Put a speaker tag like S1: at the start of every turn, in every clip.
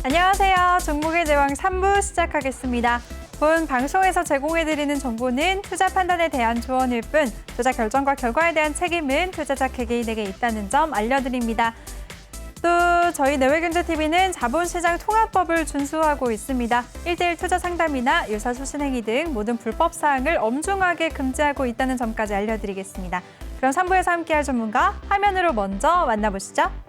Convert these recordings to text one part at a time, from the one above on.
S1: 안녕하세요. 종목의 제왕 3부 시작하겠습니다. 본 방송에서 제공해드리는 정보는 투자 판단에 대한 조언일 뿐 투자 결정과 결과에 대한 책임은 투자자 개개인에게 있다는 점 알려드립니다. 또 저희 내외경제TV는 자본시장 통합법을 준수하고 있습니다. 1:1 투자 상담이나 유사수신행위 등 모든 불법 사항을 엄중하게 금지하고 있다는 점까지 알려드리겠습니다. 그럼 3부에서 함께할 전문가 화면으로 먼저 만나보시죠.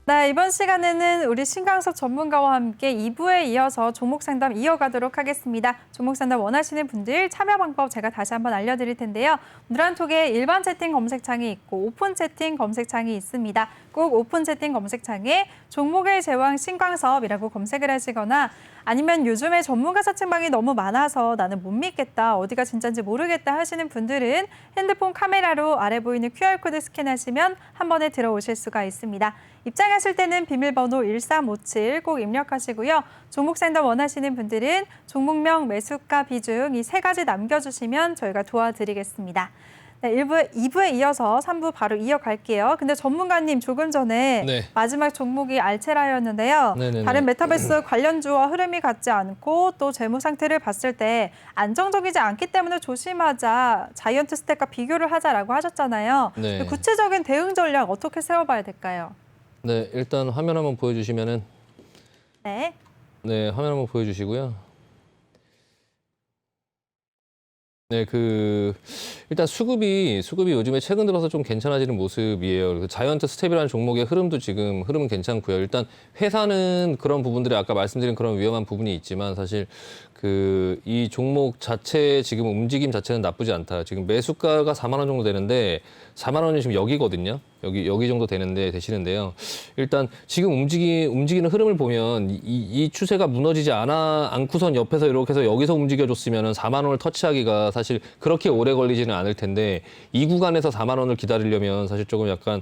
S1: 네, 이번 시간에는 우리 신광석 전문가와 함께 2부에 이어서 종목 상담 이어가도록 하겠습니다. 종목 상담 원하시는 분들 참여 방법 제가 다시 한번 알려드릴 텐데요. 누란톡에 일반 채팅 검색창이 있고 오픈 채팅 검색창이 있습니다. 꼭 오픈 채팅 검색창에 종목의 제왕 신광섭이라고 검색을 하시거나 아니면 요즘에 전문가 사칭방이 너무 많아서 나는 못 믿겠다, 어디가 진짜인지 모르겠다 하시는 분들은 핸드폰 카메라로 아래 보이는 QR코드 스캔하시면 한 번에 들어오실 수가 있습니다. 입장하실 때는 비밀번호 1357 꼭 입력하시고요. 종목 상담 원하시는 분들은 종목명, 매수가, 비중 이 3가지 남겨주시면 저희가 도와드리겠습니다. 네, 2부에 이어서 3부 바로 이어갈게요. 근데 전문가님 조금 전에 마지막 종목이 알체라였는데요. 다른 메타버스 관련주와 흐름이 같지 않고 또 재무 상태를 봤을 때 안정적이지 않기 때문에 조심하자, 자이언트 스텝과 비교를 하자라고 하셨잖아요. 구체적인 대응 전략 어떻게 세워봐야 될까요?
S2: 네, 일단 화면 한번 보여주시면은 네, 화면 한번 보여주시고요. 네, 일단 수급이 요즘에 최근 들어서 좀 괜찮아지는 모습이에요. 그래서 자이언트 스텝이라는 종목의 흐름도 지금 흐름은 괜찮고요. 일단 회사는 그런 부분들이 아까 말씀드린 그런 위험한 부분이 있지만 사실 이 종목 자체 지금 움직임 자체는 나쁘지 않다. 지금 매수가가 4만 원 정도 되는데 4만 원이 지금 여기거든요. 여기 정도 되시는데요. 일단 지금 움직이는 흐름을 보면 이 추세가 무너지지 않고선 옆에서 이렇게 해서 여기서 움직여줬으면 4만 원을 터치하기가 사실 그렇게 오래 걸리지는 않을 텐데 이 구간에서 4만 원을 기다리려면 사실 조금 약간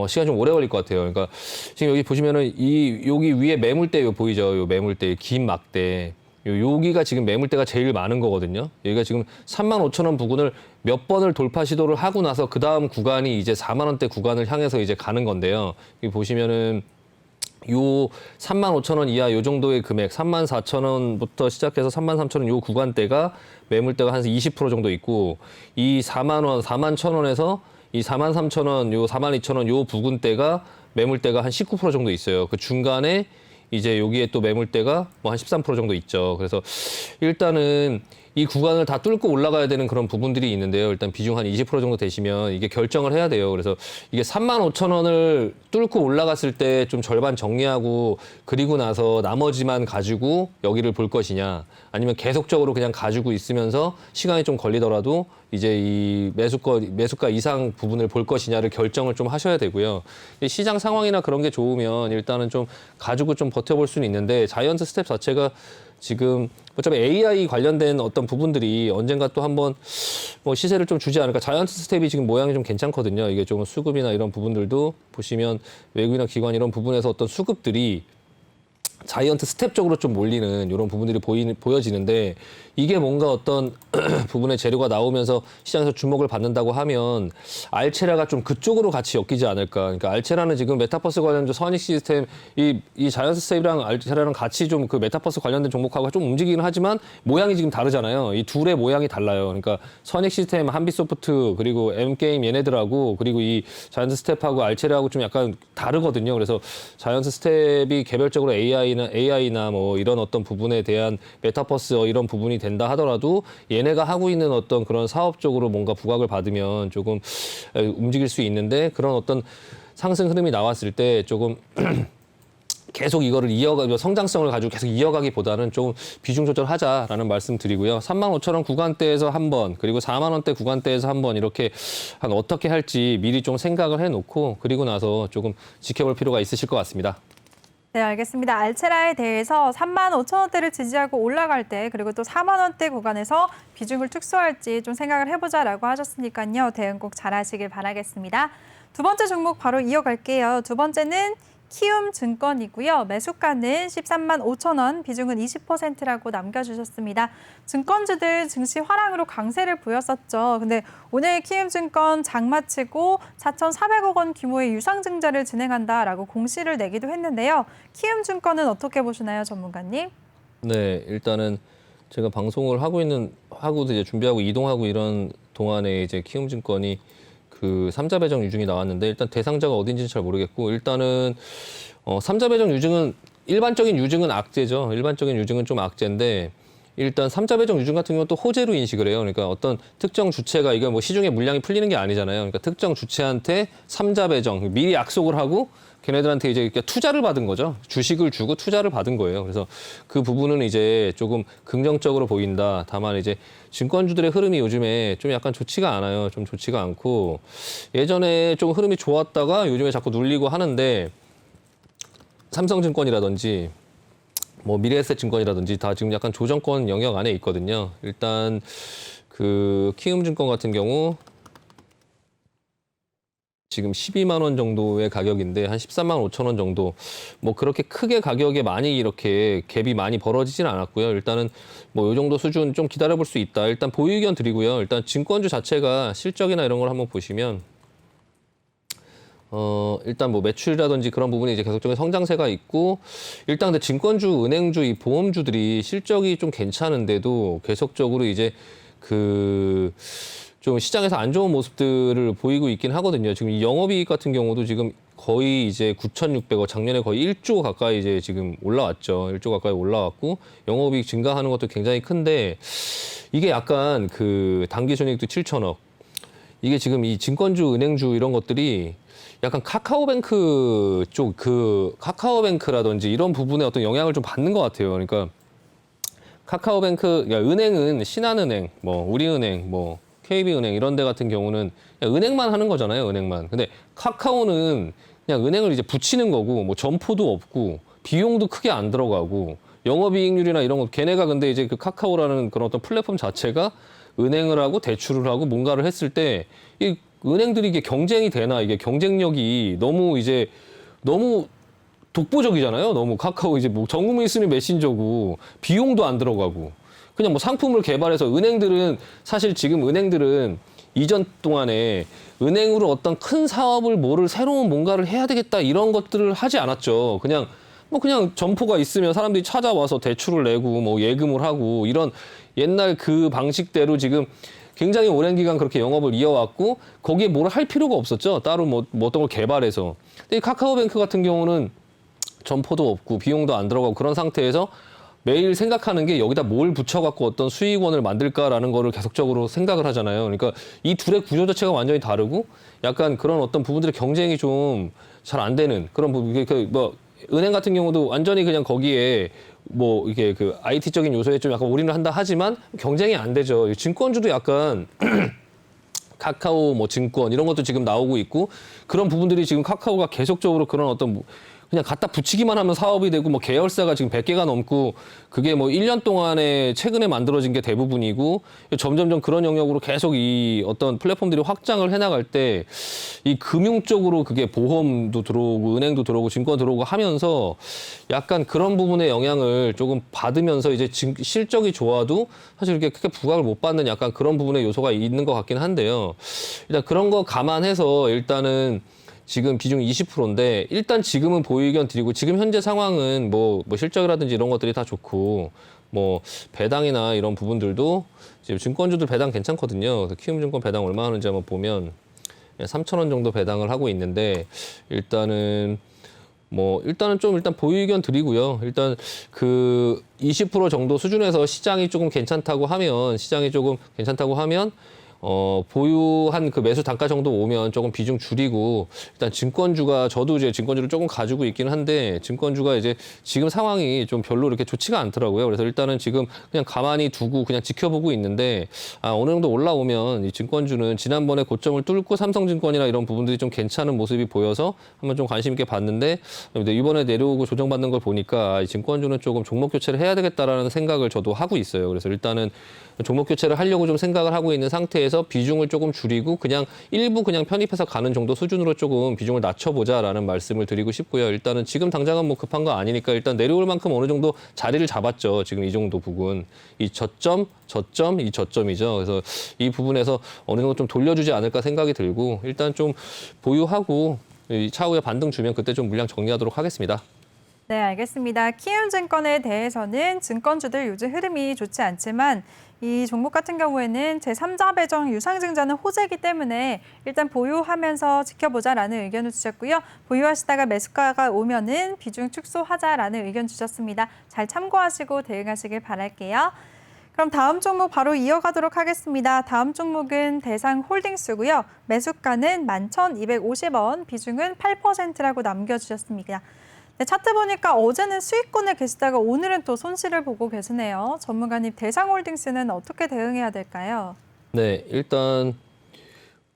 S2: 시간이 좀 오래 걸릴 것 같아요. 그러니까 지금 여기 보시면은 여기 위에 매물대 보이죠? 요 매물대, 긴 막대. 여기가 지금 매물대가 제일 많은 거거든요. 여기가 지금 35,000원 부근을 몇 번을 돌파 시도를 하고 나서 그 다음 구간이 이제 4만 원대 구간을 향해서 이제 가는 건데요. 여기 보시면은 요 35,000원 이하 요 정도의 금액, 34,000원부터 시작해서 33,000원 요 구간대가 매물대가 한 20% 정도 있고 이 4만 원, 41,000원에서 이 43,000원, 요 42,000원 요 부근대가 매물대가 한 19% 정도 있어요. 그 중간에 이제 여기에 또 매물대가 뭐 한 13% 정도 있죠. 그래서 일단은 이 구간을 다 뚫고 올라가야 되는 그런 부분들이 있는데요. 일단 비중 한 20% 정도 되시면 이게 결정을 해야 돼요. 그래서 이게 35,000원을 뚫고 올라갔을 때 좀 절반 정리하고 그리고 나서 나머지만 가지고 여기를 볼 것이냐, 아니면 계속적으로 그냥 가지고 있으면서 시간이 좀 걸리더라도 이제 이 매수가 이상 부분을 볼 것이냐를 결정을 좀 하셔야 되고요. 시장 상황이나 그런 게 좋으면 일단은 좀 가지고 좀 버텨볼 수는 있는데 자이언트 스텝 자체가 지금 어차피 AI 관련된 어떤 부분들이 언젠가 또 한번 뭐 시세를 좀 주지 않을까. 자이언트 스텝이 지금 모양이 좀 괜찮거든요. 이게 좀 수급이나 이런 부분들도 보시면 외국이나 기관 이런 부분에서 어떤 수급들이 자이언트 스텝 쪽으로 좀 몰리는 이런 부분들이 보여지는데 이게 뭔가 어떤 부분의 재료가 나오면서 시장에서 주목을 받는다고 하면 알체라가 좀 그쪽으로 같이 엮이지 않을까. 그러니까 알체라는 지금 메타버스 관련된 선익 시스템 이 자이언트 스텝이랑 알체라랑 같이 좀 그 메타버스 관련된 종목하고 좀 움직이긴 하지만 모양이 지금 다르잖아요. 이 둘의 모양이 달라요. 그러니까 선익 시스템, 한빛소프트 그리고 M게임 얘네들하고 그리고 이 자이언트 스텝하고 알체라하고 좀 약간 다르거든요. 그래서 자이언트 스텝이 개별적으로 AI나 뭐 이런 어떤 부분에 대한 메타버스 이런 부분이 된다 하더라도 얘네가 하고 있는 어떤 그런 사업적으로 뭔가 부각을 받으면 조금 움직일 수 있는데 그런 어떤 상승 흐름이 나왔을 때 조금 계속 이거를 성장성을 가지고 계속 이어가기보다는 좀 비중 조절하자라는 말씀 드리고요. 35,000원 구간대에서 한 번, 그리고 4만 원대 구간대에서 한 번 이렇게 어떻게 할지 미리 좀 생각을 해놓고 그리고 나서 조금 지켜볼 필요가 있으실 것 같습니다.
S1: 네, 알겠습니다. 알체라에 대해서 35,000원대를 지지하고 올라갈 때 그리고 또 4만 원대 구간에서 비중을 축소할지 좀 생각을 해보자라고 하셨으니까요. 대응 꼭 잘하시길 바라겠습니다. 두 번째 종목 바로 이어갈게요. 두 번째는 키움증권이고요. 매수가는 13만 5천 원, 비중은 20%라고 남겨주셨습니다. 증권주들 증시 화랑으로 강세를 보였었죠. 근데 오늘 키움증권 장마치고 4,400억 원 규모의 유상증자를 진행한다라고 공시를 내기도 했는데요. 키움증권은 어떻게 보시나요, 전문가님?
S2: 네, 일단은 제가 방송을 하고 이제 준비하고 이동하고 이런 동안에 이제 키움증권이 그 삼자 배정 유증이 나왔는데 일단 대상자가 어딘지는 잘 모르겠고 일단은 삼자 배정 유증은 일반적인 유증은 악재죠. 일반적인 유증은 좀 악재인데 일단 삼자 배정 유증 같은 경우는 또 호재로 인식을 해요. 그러니까 어떤 특정 주체가 이거 뭐 시중에 물량이 풀리는 게 아니잖아요. 그러니까 특정 주체한테 삼자 배정 미리 약속을 하고 걔네들한테 이제 투자를 받은 거죠. 주식을 주고 투자를 받은 거예요. 그래서 그 부분은 이제 조금 긍정적으로 보인다. 다만 이제 증권주들의 흐름이 요즘에 좀 약간 좋지가 않아요. 좀 좋지가 않고 예전에 좀 흐름이 좋았다가 요즘에 자꾸 눌리고 하는데 삼성증권이라든지 뭐 미래에셋증권이라든지 다 지금 약간 조정권 영역 안에 있거든요. 일단 그 키움증권 같은 경우 지금 12만 원 정도의 가격인데 한 13만 5천 원 정도 뭐 그렇게 크게 가격에 많이 이렇게 갭이 많이 벌어지진 않았고요. 일단은 뭐 이 정도 수준 좀 기다려볼 수 있다. 일단 보유 의견 드리고요. 일단 증권주 자체가 실적이나 이런 걸 한번 보시면 일단 뭐 매출이라든지 그런 부분이 이제 계속적인 성장세가 있고 일단 근데 증권주, 은행주, 이 보험주들이 실적이 좀 괜찮은데도 계속적으로 이제 좀 시장에서 안 좋은 모습들을 보이고 있긴 하거든요. 지금 이 영업이익 같은 경우도 지금 거의 이제 9,600억, 작년에 거의 1조 가까이 이제 지금 올라왔죠. 1조 가까이 올라왔고 영업이익 증가하는 것도 굉장히 큰데 이게 약간 그 당기순이익도 7천억. 이게 지금 이 증권주, 은행주 이런 것들이 약간 카카오뱅크 쪽 카카오뱅크라든지 이런 부분에 어떤 영향을 좀 받는 것 같아요. 그러니까 카카오뱅크, 그러니까 은행은 신한은행, 뭐 우리은행, 뭐 KB은행 이런 데 같은 경우는 그냥 은행만 하는 거잖아요, 은행만. 근데 카카오는 그냥 은행을 이제 붙이는 거고, 뭐 점포도 없고, 비용도 크게 안 들어가고, 영업이익률이나 이런 거, 걔네가 근데 이제 그 카카오라는 그런 어떤 플랫폼 자체가 은행을 하고 대출을 하고 뭔가를 했을 때, 이 은행들이 이게 경쟁이 되나, 이게 경쟁력이 너무 독보적이잖아요. 너무 카카오 이제 뭐 전 국민이 쓰는 메신저고, 비용도 안 들어가고. 그냥 뭐 상품을 개발해서 사실 지금 은행들은 이전 동안에 은행으로 어떤 큰 사업을 새로운 뭔가를 해야 되겠다 이런 것들을 하지 않았죠. 그냥 점포가 있으면 사람들이 찾아와서 대출을 내고 뭐 예금을 하고 이런 옛날 그 방식대로 지금 굉장히 오랜 기간 그렇게 영업을 이어왔고 거기에 뭘 할 필요가 없었죠. 따로 뭐 어떤 걸 개발해서. 근데 이 카카오뱅크 같은 경우는 점포도 없고 비용도 안 들어가고 그런 상태에서 매일 생각하는 게 여기다 뭘 붙여갖고 어떤 수익원을 만들까라는 거를 계속적으로 생각을 하잖아요. 그러니까 이 둘의 구조 자체가 완전히 다르고 약간 그런 어떤 부분들의 경쟁이 좀 잘 안 되는 그런 부분. 은행 같은 경우도 완전히 그냥 거기에 뭐 이게 그 IT적인 요소에 좀 약간 올인을 한다 하지만 경쟁이 안 되죠. 증권주도 약간 카카오 뭐 증권 이런 것도 지금 나오고 있고 그런 부분들이 지금 카카오가 계속적으로 그런 어떤 그냥 갖다 붙이기만 하면 사업이 되고 뭐 계열사가 지금 100개가 넘고 그게 뭐 1년 동안에 최근에 만들어진 게 대부분이고 점점점 그런 영역으로 계속 이 어떤 플랫폼들이 확장을 해나갈 때 이 금융 쪽으로 그게 보험도 들어오고 은행도 들어오고 증권 들어오고 하면서 약간 그런 부분의 영향을 조금 받으면서 이제 실적이 좋아도 사실 이렇게 크게 부각을 못 받는 약간 그런 부분의 요소가 있는 것 같긴 한데요. 일단 그런 거 감안해서 일단은 지금 비중 20%인데 일단 지금은 보유 의견 드리고 지금 현재 상황은 뭐 실적이라든지 이런 것들이 다 좋고 뭐 배당이나 이런 부분들도 지금 증권주들 배당 괜찮거든요. 그래서 키움증권 배당 얼마 하는지 한번 보면 3,000원 정도 배당을 하고 있는데 일단은 좀 보유 의견 드리고요. 일단 그 20% 정도 수준에서 시장이 조금 괜찮다고 하면 보유한 그 매수 단가 정도 오면 조금 비중 줄이고 일단 저도 이제 증권주를 조금 가지고 있긴 한데 증권주가 이제 지금 상황이 좀 별로 이렇게 좋지가 않더라고요. 그래서 일단은 지금 그냥 가만히 두고 그냥 지켜보고 있는데 어느 정도 올라오면 이 증권주는 지난번에 고점을 뚫고 삼성증권이나 이런 부분들이 좀 괜찮은 모습이 보여서 한번 좀 관심 있게 봤는데 이번에 내려오고 조정받는 걸 보니까 이 증권주는 조금 종목 교체를 해야 되겠다라는 생각을 저도 하고 있어요. 그래서 일단은 종목 교체를 하려고 좀 생각을 하고 있는 상태에서 중에서 비중을 조금 줄이고 그냥 일부 그냥 편입해서 가는 정도 수준으로 조금 비중을 낮춰보자라는 말씀을 드리고 싶고요. 일단은 지금 당장은 뭐 급한 거 아니니까 일단 내려올 만큼 어느 정도 자리를 잡았죠. 지금 이 정도 부분. 이 저점, 이 저점이죠. 그래서 이 부분에서 어느 정도 좀 돌려주지 않을까 생각이 들고 일단 좀 보유하고 차후에 반등 주면 그때 좀 물량 정리하도록 하겠습니다.
S1: 네, 알겠습니다. 키움증권에 대해서는 증권주들 요즘 흐름이 좋지 않지만 이 종목 같은 경우에는 제3자 배정 유상증자는 호재이기 때문에 일단 보유하면서 지켜보자라는 의견을 주셨고요. 보유하시다가 매수가가 오면은 비중 축소하자라는 의견 주셨습니다. 잘 참고하시고 대응하시길 바랄게요. 그럼 다음 종목 바로 이어가도록 하겠습니다. 다음 종목은 대상홀딩스고요. 매수가는 11,250원, 비중은 8%라고 남겨주셨습니다. 네, 차트 보니까 어제는 수익권에 계시다가 오늘은 또 손실을 보고 계시네요. 전문가님, 대상홀딩스는 어떻게 대응해야 될까요?
S2: 네, 일단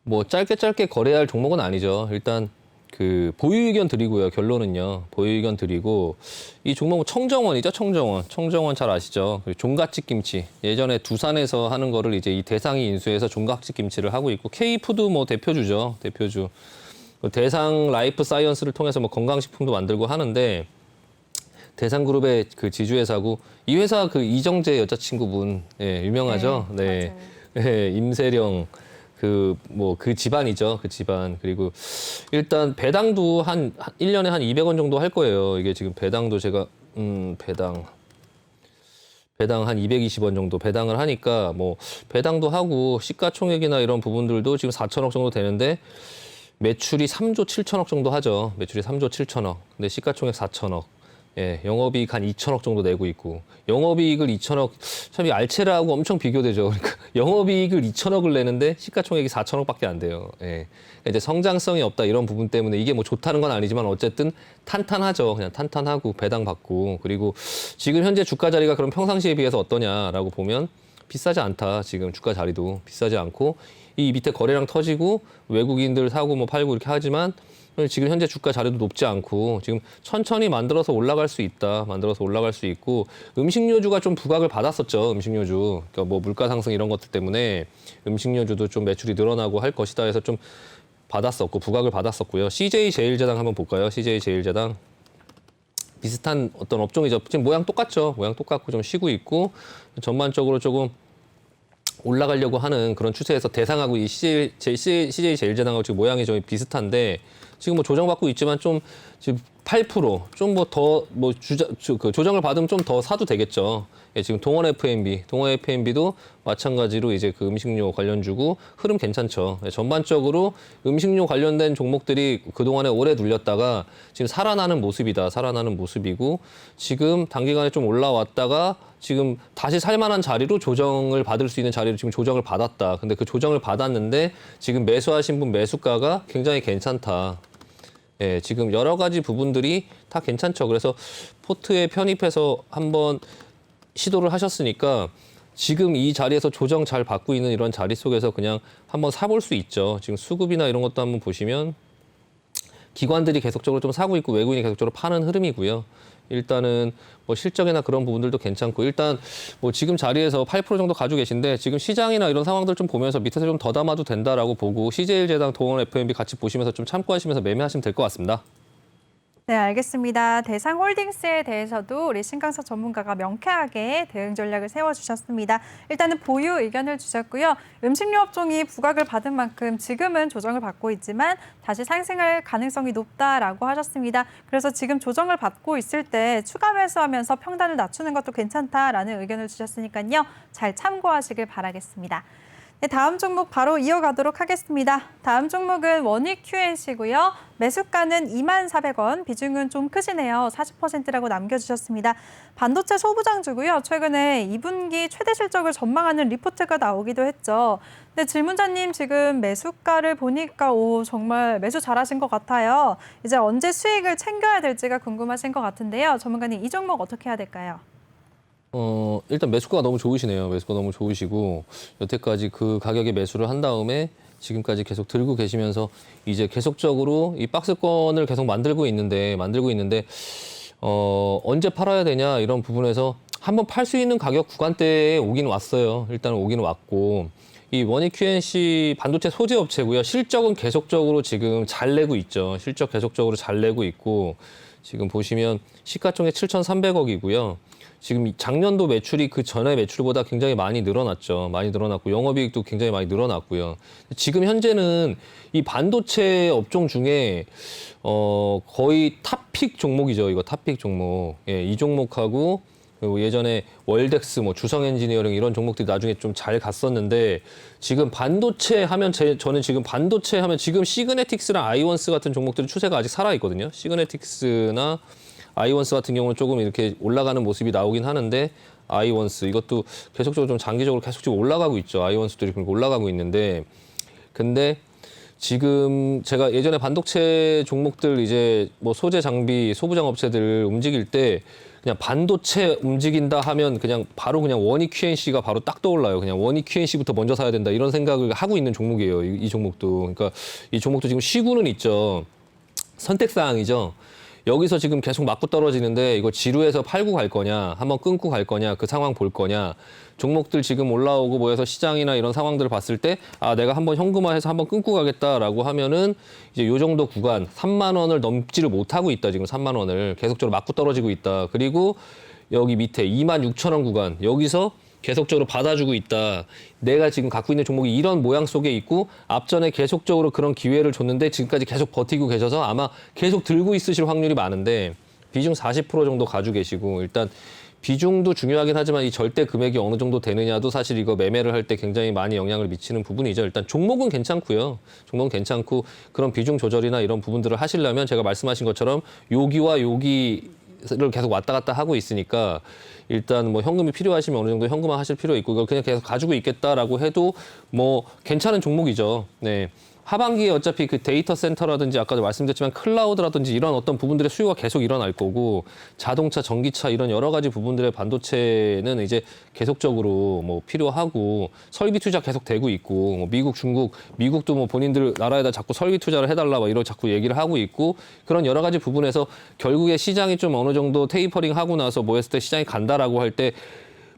S2: 뭐 짧게 거래할 종목은 아니죠. 일단 그 보유 의견 드리고요. 결론은요. 보유 의견 드리고 이 종목은 청정원이죠. 청정원 잘 아시죠? 그리고 종갓집 김치. 예전에 두산에서 하는 거를 이제 이 대상이 인수해서 종갓집 김치를 하고 있고 K푸드 뭐 대표주죠. 대표주. 대상 라이프 사이언스를 통해서 뭐 건강식품도 만들고 하는데 대상그룹의 그 지주회사고 이 회사 그 이정재 여자친구분 예, 유명하죠. 네, 네, 임세령 그 집안이죠. 그 집안. 그리고 일단 배당도 한 1년에 한 200원 정도 할 거예요. 이게 지금 배당도 제가 배당 한 220원 정도 배당을 하니까 뭐 배당도 하고 시가총액이나 이런 부분들도 지금 4천억 정도 되는데 매출이 3조 7천억 정도 하죠. 매출이 3조 7천억. 근데 시가총액 4천억. 예, 영업이익 한 2천억 정도 내고 있고 영업이익을 2천억 참 이 알체라하고 엄청 비교되죠. 그러니까 영업이익을 2천억을 내는데 시가총액이 4천억밖에 안 돼요. 예. 이제 성장성이 없다 이런 부분 때문에 이게 뭐 좋다는 건 아니지만 어쨌든 탄탄하죠. 그냥 탄탄하고 배당 받고 그리고 지금 현재 주가 자리가 그럼 평상시에 비해서 어떠냐라고 보면 비싸지 않다. 지금 주가 자리도 비싸지 않고 이 밑에 거래량 터지고 외국인들 사고 뭐 팔고 이렇게 하지만 지금 현재 주가 자료도 높지 않고 지금 천천히 만들어서 올라갈 수 있다. 만들어서 올라갈 수 있고 음식료주가 좀 부각을 받았었죠. 음식료주. 그러니까 뭐 물가 상승 이런 것들 때문에 음식료주도 좀 매출이 늘어나고 할 것이다 해서 좀 받았었고 부각을 받았었고요. CJ제일제당 한번 볼까요? CJ제일제당. 비슷한 어떤 업종이죠. 지금 모양 똑같죠. 모양 똑같고 좀 쉬고 있고 전반적으로 조금 올라가려고 하는 그런 추세에서 대상하고 이 CJ제일제당하고 지금 모양이 좀 비슷한데 지금 뭐 조정받고 있지만 좀 지금 8% 좀 뭐 더 뭐 조정을 받으면 좀 더 사도 되겠죠. 예, 지금 동원 FNB도 마찬가지로 이제 그 음식료 관련주고 흐름 괜찮죠. 예, 전반적으로 음식료 관련된 종목들이 그동안에 오래 눌렸다가 지금 살아나는 모습이고 지금 단기간에 좀 올라왔다가 지금 다시 살만한 자리로 조정을 받을 수 있는 자리로 지금 조정을 받았다. 근데 그 조정을 받았는데 지금 매수하신 분 매수가가 굉장히 괜찮다. 예, 지금 여러 가지 부분들이 다 괜찮죠. 그래서 포트에 편입해서 한번 시도를 하셨으니까 지금 이 자리에서 조정 잘 받고 있는 이런 자리 속에서 그냥 한번 사볼 수 있죠. 지금 수급이나 이런 것도 한번 보시면 기관들이 계속적으로 좀 사고 있고 외국인이 계속적으로 파는 흐름이고요. 일단은 뭐 실적이나 그런 부분들도 괜찮고 일단 뭐 지금 자리에서 8% 정도 가지고 계신데 지금 시장이나 이런 상황들 좀 보면서 밑에서 좀 더 담아도 된다라고 보고 CJ제당, 동원 FNB 같이 보시면서 좀 참고하시면서 매매하시면 될 것 같습니다.
S1: 네, 알겠습니다. 대상홀딩스에 대해서도 우리 신강석 전문가가 명쾌하게 대응 전략을 세워주셨습니다. 일단은 보유 의견을 주셨고요. 음식료 업종이 부각을 받은 만큼 지금은 조정을 받고 있지만 다시 상승할 가능성이 높다라고 하셨습니다. 그래서 지금 조정을 받고 있을 때 추가 매수하면서 평단을 낮추는 것도 괜찮다라는 의견을 주셨으니까요. 잘 참고하시길 바라겠습니다. 네, 다음 종목 바로 이어가도록 하겠습니다. 다음 종목은 원익 QNC고요. 매수가는 24,400원, 비중은 좀 크시네요. 40%라고 남겨주셨습니다. 반도체 소부장주고요. 최근에 2분기 최대 실적을 전망하는 리포트가 나오기도 했죠. 근데 질문자님 지금 매수가를 보니까 정말 매수 잘하신 것 같아요. 이제 언제 수익을 챙겨야 될지가 궁금하신 것 같은데요. 전문가님 이 종목 어떻게 해야 될까요?
S2: 일단 매수가가 너무 좋으시네요. 매수가 너무 좋으시고 여태까지 그 가격에 매수를 한 다음에 지금까지 계속 들고 계시면서 이제 계속적으로 이 박스권을 계속 만들고 있는데 언제 팔아야 되냐 이런 부분에서 한번 팔 수 있는 가격 구간대에 오긴 왔어요. 일단 오긴 왔고 이 원익 QNC 반도체 소재 업체고요. 실적은 계속적으로 지금 잘 내고 있죠. 실적 계속적으로 잘 내고 있고 지금 보시면 시가총액 7,300억이고요. 지금 작년도 매출이 그 전에 매출보다 굉장히 많이 늘어났죠. 많이 늘어났고 영업이익도 굉장히 많이 늘어났고요. 지금 현재는 이 반도체 업종 중에 거의 탑픽 종목이죠. 이거 탑픽 종목. 예, 이 종목하고 그리고 예전에 월덱스, 뭐 주성 엔지니어링 이런 종목들이 나중에 좀 잘 갔었는데 지금 반도체 하면 저는 지금 반도체 하면 지금 시그네틱스랑 아이원스 같은 종목들의 추세가 아직 살아 있거든요. 시그네틱스나 아이원스 같은 경우는 조금 이렇게 올라가는 모습이 나오긴 하는데 아이원스 이것도 계속적으로 좀 장기적으로 계속 지금 올라가고 있죠. 아이원스들이 그렇게 올라가고 있는데 근데 지금 제가 예전에 반도체 종목들 이제 뭐 소재 장비 소부장 업체들 움직일 때 그냥 반도체 움직인다 하면 그냥 바로 그냥 원익 QNC가 바로 딱 떠올라요. 그냥 원익 QNC부터 먼저 사야 된다 이런 생각을 하고 있는 종목이에요. 이 종목도. 그러니까 이 종목도 지금 쉬고는 있죠. 선택사항이죠. 여기서 지금 계속 맞고 떨어지는데 이거 지루해서 팔고 갈 거냐, 한번 끊고 갈 거냐, 그 상황 볼 거냐. 종목들 지금 올라오고 뭐해서 시장이나 이런 상황들을 봤을 때 아, 내가 한번 현금화해서 한번 끊고 가겠다라고 하면은 이제 요 정도 구간 3만 원을 넘지를 못하고 있다. 지금 3만 원을 계속적으로 맞고 떨어지고 있다. 그리고 여기 밑에 26,000원 구간 여기서 계속적으로 받아주고 있다. 내가 지금 갖고 있는 종목이 이런 모양 속에 있고 앞전에 계속적으로 그런 기회를 줬는데 지금까지 계속 버티고 계셔서 아마 계속 들고 있으실 확률이 많은데 비중 40% 정도 가지고 계시고 일단 비중도 중요하긴 하지만 이 절대 금액이 어느 정도 되느냐도 사실 이거 매매를 할 때 굉장히 많이 영향을 미치는 부분이죠. 일단 종목은 괜찮고요. 종목은 괜찮고 그런 비중 조절이나 이런 부분들을 하시려면 제가 말씀하신 것처럼 여기와 여기를 계속 왔다 갔다 하고 있으니까 일단 뭐 현금이 필요하시면 어느 정도 현금화 하실 필요 있고 이걸 그냥 계속 가지고 있겠다라고 해도 뭐 괜찮은 종목이죠. 네. 하반기에 어차피 그 데이터 센터라든지 아까도 말씀드렸지만 클라우드라든지 이런 어떤 부분들의 수요가 계속 일어날 거고 자동차, 전기차 이런 여러 가지 부분들의 반도체는 이제 계속적으로 뭐 필요하고 설비 투자 계속 되고 있고 뭐 미국, 중국, 미국도 뭐 본인들 나라에다 자꾸 설비 투자를 해달라 막 이런 자꾸 얘기를 하고 있고 그런 여러 가지 부분에서 결국에 시장이 좀 어느 정도 테이퍼링 하고 나서 뭐 했을 때 시장이 간다라고 할 때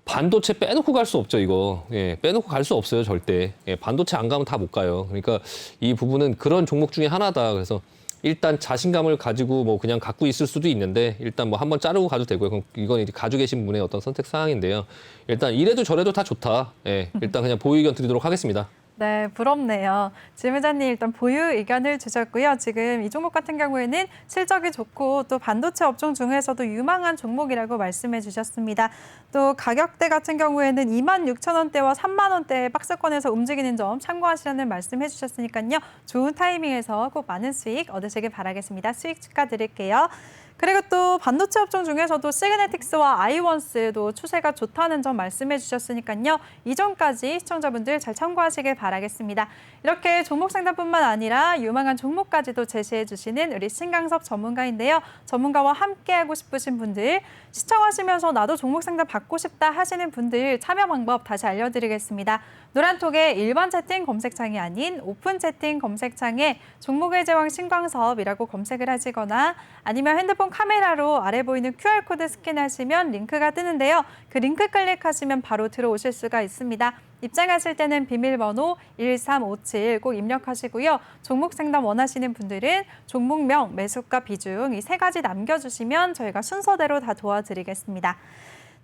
S2: 반도체 빼놓고 갈 수 없죠, 이거. 예, 빼놓고 갈 수 없어요, 절대. 예, 반도체 안 가면 다 못 가요. 그러니까 이 부분은 그런 종목 중에 하나다. 그래서 일단 자신감을 가지고 뭐 그냥 갖고 있을 수도 있는데 일단 뭐 한번 자르고 가도 되고요. 그럼 이건 이제 가지고 계신 분의 어떤 선택 사항인데요. 일단 이래도 저래도 다 좋다. 예, 일단 그냥 보유 의견 드리도록 하겠습니다.
S1: 네, 부럽네요. 지회장님 일단 보유 의견을 주셨고요. 지금 이 종목 같은 경우에는 실적이 좋고 또 반도체 업종 중에서도 유망한 종목이라고 말씀해 주셨습니다. 또 가격대 같은 경우에는 26,000원대와 3만 원대 박스권에서 움직이는 점 참고하시라는 말씀해 주셨으니까요. 좋은 타이밍에서 꼭 많은 수익 얻으시길 바라겠습니다. 수익 축하드릴게요. 그리고 또 반도체 업종 중에서도 시그네틱스와 아이원스도 추세가 좋다는 점 말씀해 주셨으니까요. 이점까지 시청자분들 잘 참고하시길 바라겠습니다. 이렇게 종목 상담뿐만 아니라 유망한 종목까지도 제시해 주시는 우리 신강섭 전문가인데요. 전문가와 함께하고 싶으신 분들, 시청하시면서 나도 종목 상담 받고 싶다 하시는 분들 참여 방법 다시 알려드리겠습니다. 노란톡의 일반 채팅 검색창이 아닌 오픈 채팅 검색창에 종목의 제왕 신광섭이라고 검색을 하시거나 아니면 핸드폰 카메라로 아래 보이는 QR코드 스캔하시면 링크가 뜨는데요. 그 링크 클릭하시면 바로 들어오실 수가 있습니다. 입장하실 때는 비밀번호 1357 꼭 입력하시고요. 종목 상담 원하시는 분들은 종목명, 매수가, 비중 이 세 가지 남겨주시면 저희가 순서대로 다 도와드리겠습니다.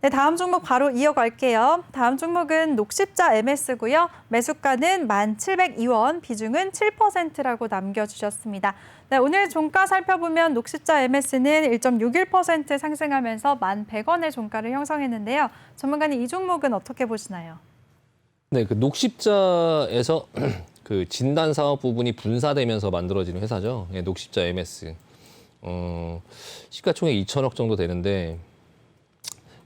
S1: 네, 다음 종목 바로 이어갈게요. 다음 종목은 녹십자 MS고요. 매수가는 1,702원, 비중은 7%라고 남겨주셨습니다. 네, 오늘 종가 살펴보면 녹십자 MS는 1.61% 상승하면서 1,100원의 종가를 형성했는데요. 전문가님 이 종목은 어떻게 보시나요?
S2: 네, 그 녹십자에서 그 진단 사업 부분이 분사되면서 만들어지는 회사죠. 예, 녹십자 MS. 시가총액 2천억 정도 되는데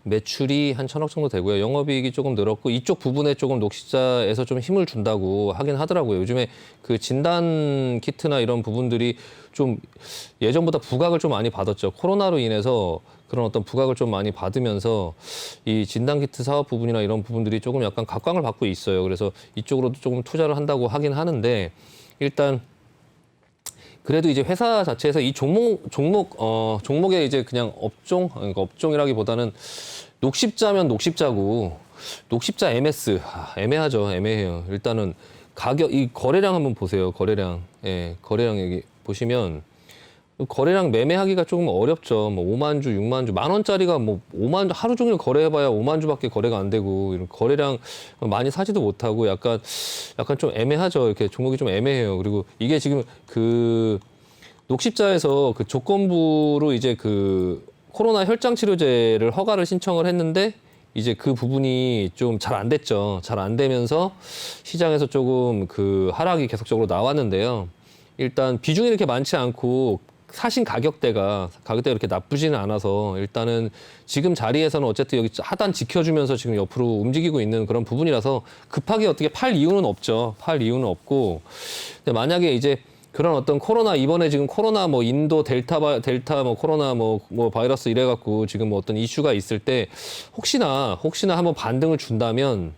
S2: 매출이 한 1,000억 정도 되고요. 영업이익이 조금 늘었고 이쪽 부분에 조금 녹십자에서 좀 힘을 준다고 하긴 하더라고요. 요즘에 그 진단 키트나 이런 부분들이 좀 예전보다 부각을 좀 많이 받았죠. 코로나로 인해서 그런 어떤 부각을 좀 많이 받으면서 이 진단 키트 사업 부분이나 이런 부분들이 조금 약간 각광을 받고 있어요. 그래서 이쪽으로도 조금 투자를 한다고 하긴 하는데 일단 그래도 이제 회사 자체에서 이 종목의 이제 그냥 업종, 그러니까 업종이라기보다는 녹십자면 녹십자고 녹십자 MS 애매하죠. 애매해요. 일단은 가격 이 거래량 한번 보세요. 거래량. 예, 거래량 여기 보시면 거래량 매매하기가 조금 어렵죠. 뭐 5만 주, 6만 주, 10,000원짜리가 뭐 5만 주 하루 종일 거래해봐야 5만 주밖에 거래가 안 되고 이런 거래량 많이 사지도 못하고 약간 좀 애매하죠. 이렇게 종목이 좀 애매해요. 그리고 이게 지금 그 녹십자에서 그 조건부로 이제 그 코로나 혈장 치료제를 허가를 신청을 했는데 이제 그 부분이 좀 잘 안 됐죠. 잘 안 되면서 시장에서 조금 그 하락이 계속적으로 나왔는데요. 일단 비중이 이렇게 많지 않고 사신 가격대가 이렇게 나쁘지는 않아서 일단은 지금 자리에서는 어쨌든 여기 하단 지켜주면서 지금 옆으로 움직이고 있는 그런 부분이라서 급하게 어떻게 팔 이유는 없죠. 팔 이유는 없고. 근데 만약에 이제 그런 어떤 코로나 이번에 지금 코로나 뭐 인도 델타 뭐 코로나 뭐 바이러스 이래갖고 지금 뭐 어떤 이슈가 있을 때 혹시나 한번 반등을 준다면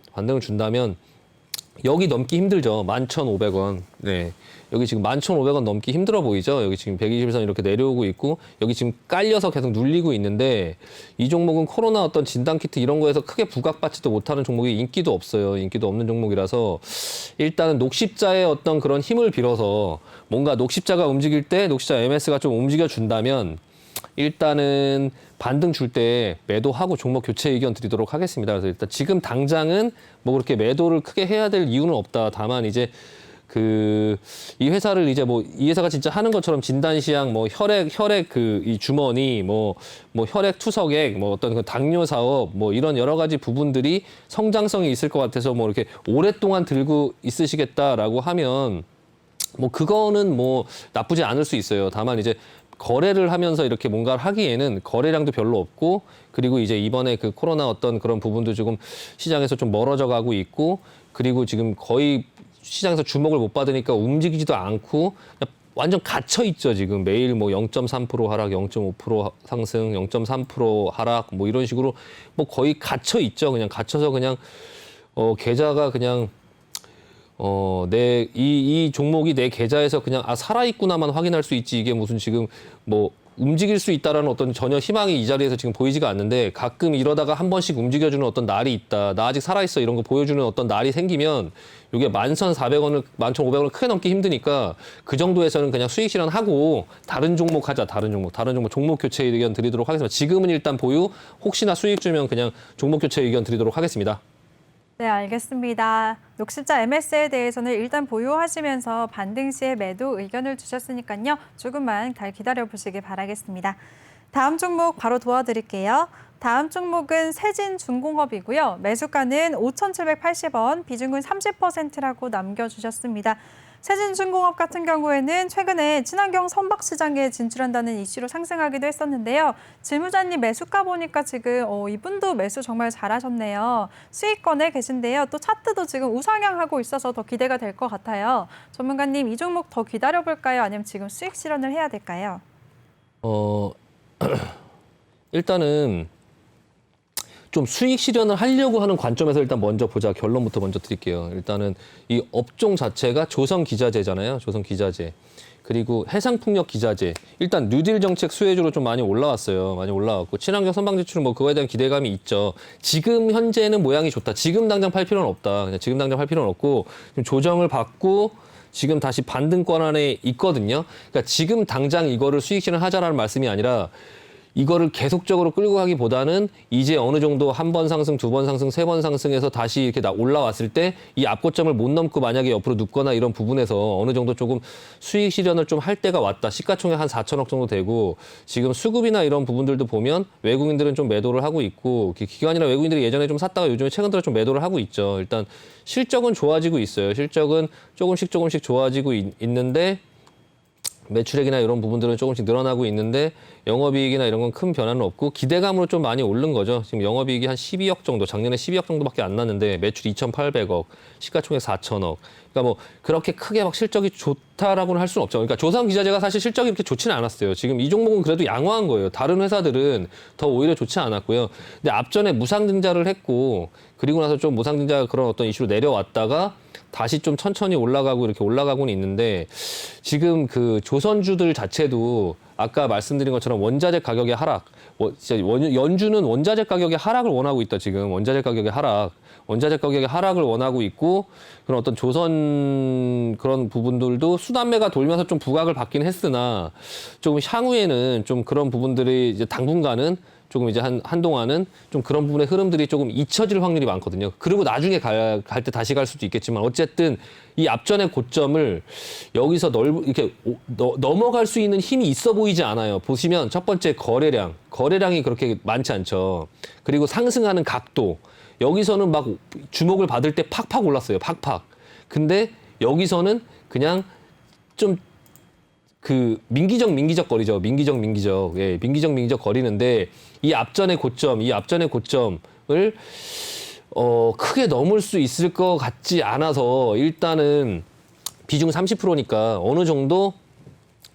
S2: 여기 넘기 힘들죠. 11,500원. 네. 여기 지금 11,500원 넘기 힘들어 보이죠? 여기 지금 120선 이렇게 내려오고 있고, 여기 지금 깔려서 계속 눌리고 있는데, 이 종목은 코로나 어떤 진단키트 이런 거에서 크게 부각받지도 못하는 종목이 인기도 없어요. 인기도 없는 종목이라서, 일단은 녹십자의 어떤 그런 힘을 빌어서, 뭔가 녹십자가 움직일 때, 녹십자 MS가 좀 움직여준다면, 일단은 반등 줄 때 매도하고 종목 교체 의견 드리도록 하겠습니다. 그래서 일단 지금 당장은 뭐 그렇게 매도를 크게 해야 될 이유는 없다. 다만 이제 이 회사를 이제 뭐 이 회사가 진짜 하는 것처럼 진단시약 뭐 혈액 그 이 주머니 뭐 혈액 투석액 뭐 어떤 그 당뇨 사업 뭐 이런 여러 가지 부분들이 성장성이 있을 것 같아서 뭐 이렇게 오랫동안 들고 있으시겠다라고 하면 뭐 그거는 뭐 나쁘지 않을 수 있어요. 다만 이제 거래를 하면서 이렇게 뭔가를 하기에는 거래량도 별로 없고, 그리고 이제 이번에 그 코로나 어떤 그런 부분도 조금 시장에서 좀 멀어져 가고 있고, 그리고 지금 거의 시장에서 주목을 못 받으니까 움직이지도 않고 그냥 완전 갇혀 있죠. 지금 매일 뭐 0.3% 하락, 0.5% 상승, 0.3% 하락 뭐 이런 식으로 뭐 거의 갇혀 있죠. 그냥 갇혀서 그냥 계좌가 그냥 이 종목이 내 계좌에서 그냥 살아있구나만 확인할 수 있지, 이게 무슨 지금 뭐 움직일 수 있다라는 어떤 전혀 희망이 이 자리에서 지금 보이지가 않는데, 가끔 이러다가 한 번씩 움직여주는 어떤 날이 있다. 나 아직 살아있어. 이런 거 보여주는 어떤 날이 생기면 이게 11,400원을, 11,500원을 크게 넘기 힘드니까 그 정도에서는 그냥 수익 실현하고 다른 종목 하자. 다른 종목 종목 교체 의견 드리도록 하겠습니다. 지금은 일단 보유, 혹시나 수익 주면 그냥 종목 교체 의견 드리도록 하겠습니다.
S1: 네, 알겠습니다. 녹십자 MS에 대해서는 일단 보유하시면서 반등 시에 매도 의견을 주셨으니까요. 조금만 잘 기다려보시길 바라겠습니다. 다음 종목 바로 도와드릴게요. 다음 종목은 세진중공업이고요. 매수가는 5,780원, 비중은 30%라고 남겨주셨습니다. 세진중공업 같은 경우에는 최근에 친환경 선박 시장에 진출한다는 이슈로 상승하기도 했었는데요. 질무자님 매수가 보니까 지금 이분도 매수 정말 잘하셨네요. 수익권에 계신데요. 또 차트도 지금 우상향하고 있어서 더 기대가 될 것 같아요. 전문가님, 이 종목 더 기다려볼까요? 아니면 지금 수익 실현을 해야 될까요?
S2: 일단은 좀 수익 실현을 하려고 하는 관점에서 일단 먼저 보자. 결론부터 먼저 드릴게요. 일단은 이 업종 자체가 조선기자재잖아요. 조선기자재. 그리고 해상풍력 기자재. 일단 뉴딜 정책 수혜주로 좀 많이 올라왔어요. 많이 올라왔고, 친환경 선박 지출은 뭐 그거에 대한 기대감이 있죠. 지금 현재는 모양이 좋다. 지금 당장 팔 필요는 없다. 그냥 지금 당장 팔 필요는 없고, 좀 조정을 받고 지금 다시 반등권 안에 있거든요. 그러니까 지금 당장 이거를 수익 실현하자라는 말씀이 아니라, 이거를 계속적으로 끌고 가기보다는 이제 어느 정도 한 번 상승, 두 번 상승, 세 번 상승해서 다시 이렇게 올라왔을 때 이 앞고점을 못 넘고 만약에 옆으로 눕거나 이런 부분에서 어느 정도 조금 수익 실현을 좀 할 때가 왔다. 시가총액 한 4천억 정도 되고, 지금 수급이나 이런 부분들도 보면 외국인들은 좀 매도를 하고 있고, 기관이나 외국인들이 예전에 좀 샀다가 요즘에 최근 들어 좀 매도를 하고 있죠. 일단 실적은 좋아지고 있어요. 실적은 조금씩 좋아지고 있는데, 매출액이나 이런 부분들은 조금씩 늘어나고 있는데 영업이익이나 이런 건 큰 변화는 없고, 기대감으로 좀 많이 오른 거죠. 지금 영업이익이 한 12억 정도, 작년에 12억 정도밖에 안 났는데 매출 2,800억, 시가총액 4천억. 그러니까 뭐 그렇게 크게 막 실적이 좋다라고는 할 수는 없죠. 그러니까 조선기자재가 사실 실적이 그렇게 좋지는 않았어요. 지금 이 종목은 그래도 양호한 거예요. 다른 회사들은 더 오히려 좋지 않았고요. 근데 앞전에 무상증자를 했고, 그리고 나서 좀 무상증자 그런 어떤 이슈로 내려왔다가 다시 좀 천천히 올라가고 이렇게 올라가고는 있는데, 지금 그 조선주들 자체도 아까 말씀드린 것처럼 원자재 가격의 하락, 진짜 연준은 원자재 가격의 하락을 원하고 있다. 지금 원자재 가격의 하락을 원하고 있고 그런 어떤 조선 그런 부분들도 수단매가 돌면서 좀 부각을 받긴 했으나 조금 향후에는 좀 그런 부분들이 이제 당분간은 조금 이제 한동안은 좀 그런 부분의 흐름들이 조금 잊혀질 확률이 많거든요. 그리고 나중에 갈 때 다시 갈 수도 있겠지만 어쨌든 이 앞전의 고점을 여기서 이렇게 넘어갈 수 있는 힘이 있어 보이지 않아요. 보시면 첫 번째 거래량이 그렇게 많지 않죠. 그리고 상승하는 각도. 여기서는 막 주목을 받을 때 팍팍 올랐어요. 팍팍. 근데 여기서는 그냥 좀 그 민기적 거리죠. 민기적. 예, 민기적 거리는데 이 앞전의 고점을 크게 넘을 수 있을 것 같지 않아서 일단은 비중 30%니까 어느 정도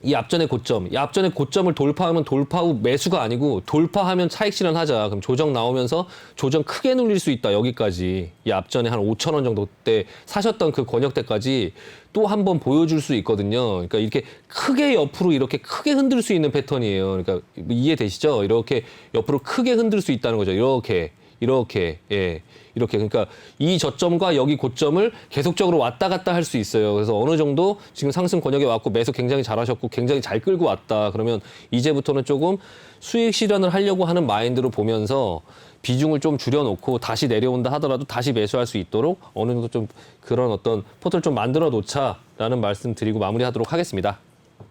S2: 이 앞전의 고점을 돌파하면 돌파 후 매수가 아니고 돌파하면 차익 실현하자. 그럼 조정 나오면서 조정 크게 눌릴 수 있다. 여기까지. 이 앞전에 한 5천 원 정도 때 사셨던 그 권역대까지 또 한 번 보여줄 수 있거든요. 그러니까 이렇게 크게 옆으로 이렇게 크게 흔들 수 있는 패턴이에요. 그러니까 이해되시죠? 이렇게 옆으로 크게 흔들 수 있다는 거죠. 이렇게. 그러니까 이 저점과 여기 고점을 계속적으로 왔다 갔다 할 수 있어요. 그래서 어느 정도 지금 상승 권역에 왔고 매수 굉장히 잘하셨고 굉장히 잘 끌고 왔다. 그러면 이제부터는 조금 수익 실현을 하려고 하는 마인드로 보면서 비중을 좀 줄여놓고 다시 내려온다 하더라도 다시 매수할 수 있도록 어느 정도 좀 그런 어떤 포트를 좀 만들어 놓자라는 말씀 드리고 마무리하도록 하겠습니다.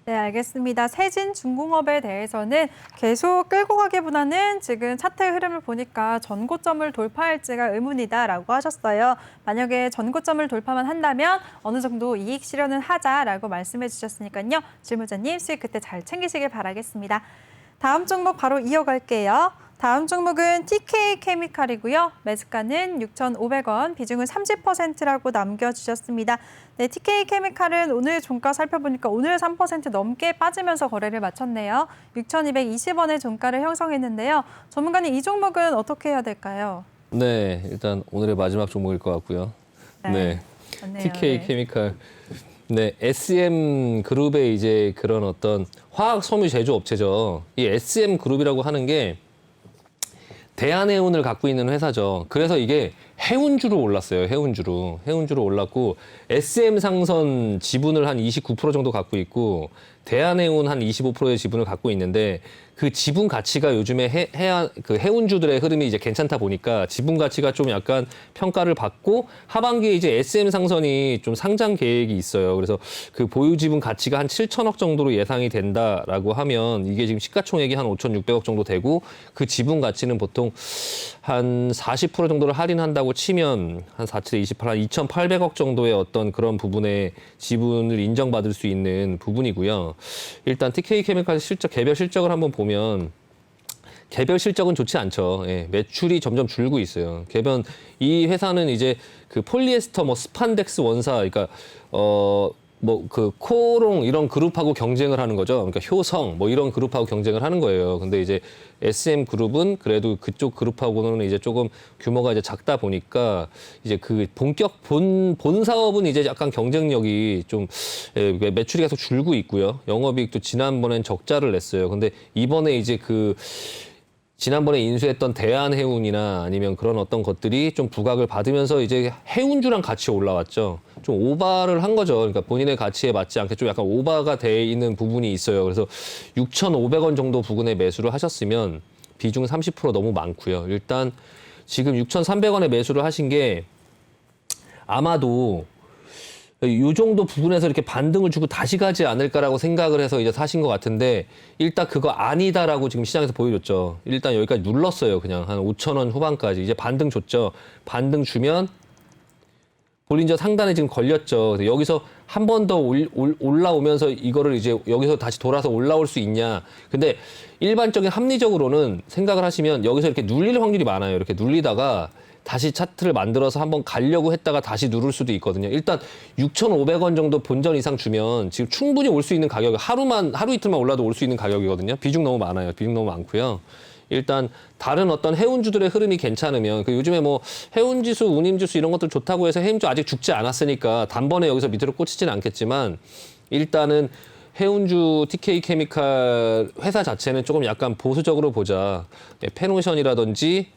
S1: 네, 알겠습니다. 세진중공업에 대해서는 계속 끌고 가기보다는 지금 차트의 흐름을 보니까 전고점을 돌파할지가 의문이다라고 하셨어요. 만약에 전고점을 돌파만 한다면 어느 정도 이익 실현은 하자라고 말씀해 주셨으니까요. 실무자님 수익 그때 잘 챙기시길 바라겠습니다. 다음 종목 바로 이어갈게요. 다음 종목은 TK케미칼이고요. 매수가는 6,500원, 비중은 30%라고 남겨주셨습니다. 네, TK케미칼은 오늘 종가 살펴보니까 오늘 3% 넘게 빠지면서 거래를 마쳤네요. 6,220원의 종가를 형성했는데요. 전문가님, 이 종목은 어떻게 해야 될까요?
S2: 네, 일단 오늘의 마지막 종목일 것 같고요. 네,
S1: 맞네요.
S2: TK케미칼. 네, SM 그룹의 이제 그런 어떤 화학 섬유 제조 업체죠. 이 SM 그룹이라고 하는 게 대한해운을 갖고 있는 회사죠. 그래서 이게 해운주로 올랐어요. 해운주로 올랐고 SM상선 지분을 한 29% 정도 갖고 있고 대한해운 한 25%의 지분을 갖고 있는데 그 지분 가치가 요즘에 그 해운주들의 흐름이 이제 괜찮다 보니까 지분 가치가 좀 약간 평가를 받고 하반기에 이제 SM상선이 좀 상장 계획이 있어요. 그래서 그 보유 지분 가치가 한 7천억 정도로 예상이 된다라고 하면 이게 지금 시가총액이 한 5,600억 정도 되고 그 지분 가치는 보통 한 40% 정도를 할인한다고 치면 한 4,7에 28, 한 2,800억 정도의 어떤 그런 부분의 지분을 인정받을 수 있는 부분이고요. 일단 TK케미칼 개별 실적을 한번 보면 개별 실적은 좋지 않죠. 예, 매출이 점점 줄고 있어요. 이 회사는 이제 그 폴리에스터 스판덱스 원사, 그러니까 그 코롱 이런 그룹하고 경쟁을 하는 거죠. 그러니까 효성 이런 그룹하고 경쟁을 하는 거예요. 근데 이제 SM 그룹은 그래도 그쪽 그룹하고는 이제 조금 규모가 이제 작다 보니까 이제 그 본 사업은 이제 약간 경쟁력이 좀 매출이 계속 줄고 있고요. 영업이익도 지난번엔 적자를 냈어요. 근데 이번에 이제 지난번에 인수했던 대한해운이나 아니면 그런 어떤 것들이 좀 부각을 받으면서 이제 해운주랑 같이 올라왔죠. 좀 오바를 한 거죠. 그러니까 본인의 가치에 맞지 않게 좀 약간 오바가 돼 있는 부분이 있어요. 그래서 6,500원 정도 부근에 매수를 하셨으면 비중 30% 너무 많고요. 일단 지금 6,300원에 매수를 하신 게 아마도 이 정도 부분에서 이렇게 반등을 주고 다시 가지 않을까라고 생각을 해서 이제 사신 것 같은데 일단 그거 아니다라고 지금 시장에서 보여줬죠. 일단 여기까지 눌렀어요. 그냥 한 5,000원 후반까지. 이제 반등 줬죠. 반등 주면 볼린저 상단에 지금 걸렸죠. 여기서 한 번 더 올라오면서 이거를 이제 여기서 다시 돌아서 올라올 수 있냐. 근데 일반적인 합리적으로는 생각을 하시면 여기서 이렇게 눌릴 확률이 많아요. 이렇게 눌리다가 다시 차트를 만들어서 한번 가려고 했다가 다시 누를 수도 있거든요. 일단 6,500원 정도 본전 이상 주면 지금 충분히 올 수 있는 가격이 하루 이틀만 올라도 올 수 있는 가격이거든요. 비중 너무 많아요. 비중 너무 많고요. 일단 다른 어떤 해운주들의 흐름이 괜찮으면 요즘에 해운지수, 운임지수 이런 것들 좋다고 해서 해운주 아직 죽지 않았으니까 단번에 여기서 밑으로 꽂히지는 않겠지만 일단은 해운주 TK 케미칼 회사 자체는 조금 약간 보수적으로 보자. 페노션이라든지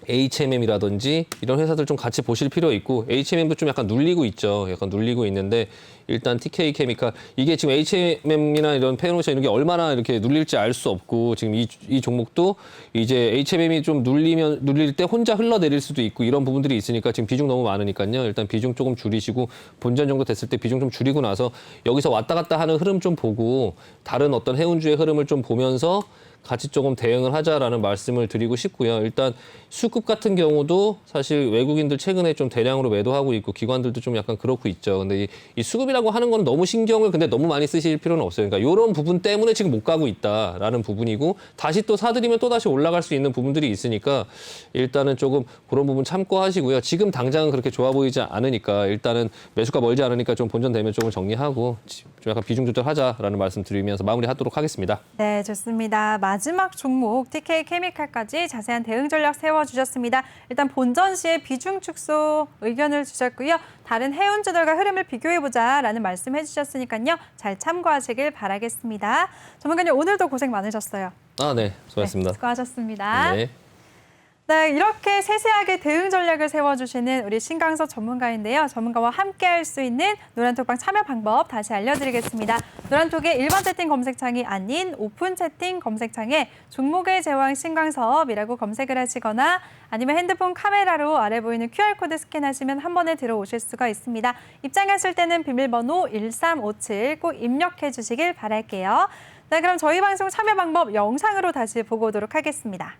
S2: HMM이라든지 이런 회사들 좀 같이 보실 필요 있고 HMM도 좀 약간 눌리고 있죠. 약간 눌리고 있는데 일단 TK 케미칼 이게 지금 HMM이나 이런 페노션 이런 게 얼마나 이렇게 눌릴지 알 수 없고 지금 이 종목도 이제 HMM이 좀 눌릴 때 혼자 흘러내릴 수도 있고 이런 부분들이 있으니까 지금 비중 너무 많으니까요. 일단 비중 조금 줄이시고 본전 정도 됐을 때 비중 좀 줄이고 나서 여기서 왔다 갔다 하는 흐름 좀 보고 다른 어떤 해운주의 흐름을 좀 보면서 같이 조금 대응을 하자라는 말씀을 드리고 싶고요. 일단 수급 같은 경우도 사실 외국인들 최근에 좀 대량으로 매도하고 있고 기관들도 좀 약간 그렇고 있죠. 근데 이 수급이라고 하는 건 너무 신경을 근데 너무 많이 쓰실 필요는 없어요. 그러니까 이런 부분 때문에 지금 못 가고 있다라는 부분이고 다시 또 사들이면 또 다시 올라갈 수 있는 부분들이 있으니까 일단은 조금 그런 부분 참고하시고요. 지금 당장은 그렇게 좋아 보이지 않으니까 일단은 매수가 멀지 않으니까 좀 본전 되면 조금 정리하고 좀 약간 비중 조절하자라는 말씀 드리면서 마무리하도록 하겠습니다.
S1: 네, 좋습니다. 마지막 종목 TK 케미칼까지 자세한 대응 전략 세워주셨습니다. 일단 본전 시에 비중 축소 의견을 주셨고요. 다른 해운주들과 흐름을 비교해보자라는 말씀 해주셨으니까요. 잘 참고하시길 바라겠습니다. 전문가님 오늘도 고생 많으셨어요.
S2: 네, 수고하셨습니다.
S1: 네, 수고하셨습니다.
S2: 네.
S1: 네, 이렇게 세세하게 대응 전략을 세워주시는 우리 신강석 전문가인데요. 전문가와 함께 할 수 있는 노란톡방 참여 방법 다시 알려드리겠습니다. 노란톡의 일반 채팅 검색창이 아닌 오픈 채팅 검색창에 종목의 제왕 신강섭이라고 검색을 하시거나 아니면 핸드폰 카메라로 아래 보이는 QR코드 스캔하시면 한 번에 들어오실 수가 있습니다. 입장하실 때는 비밀번호 1357 꼭 입력해 주시길 바랄게요. 네, 그럼 저희 방송 참여 방법 영상으로 다시 보고 오도록 하겠습니다.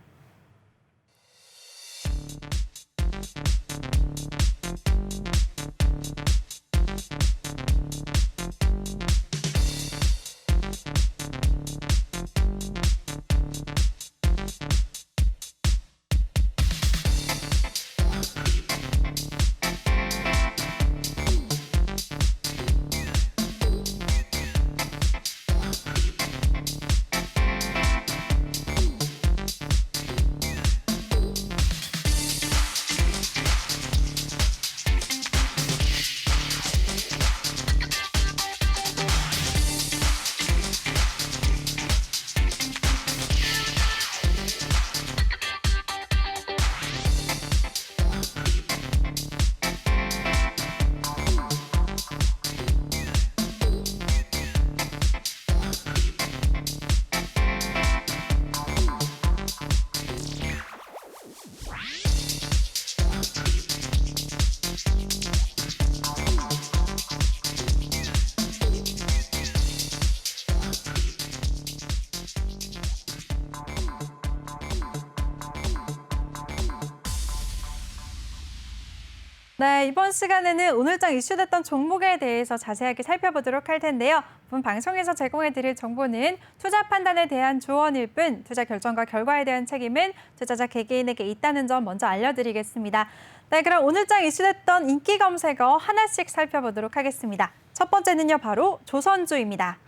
S1: 네, 이번 시간에는 오늘장 이슈됐던 종목에 대해서 자세하게 살펴보도록 할 텐데요. 본 방송에서 제공해드릴 정보는 투자 판단에 대한 조언일 뿐 투자 결정과 결과에 대한 책임은 투자자 개개인에게 있다는 점 먼저 알려드리겠습니다. 네, 그럼 오늘장 이슈됐던 인기 검색어 하나씩 살펴보도록 하겠습니다. 첫 번째는요, 바로 조선주입니다.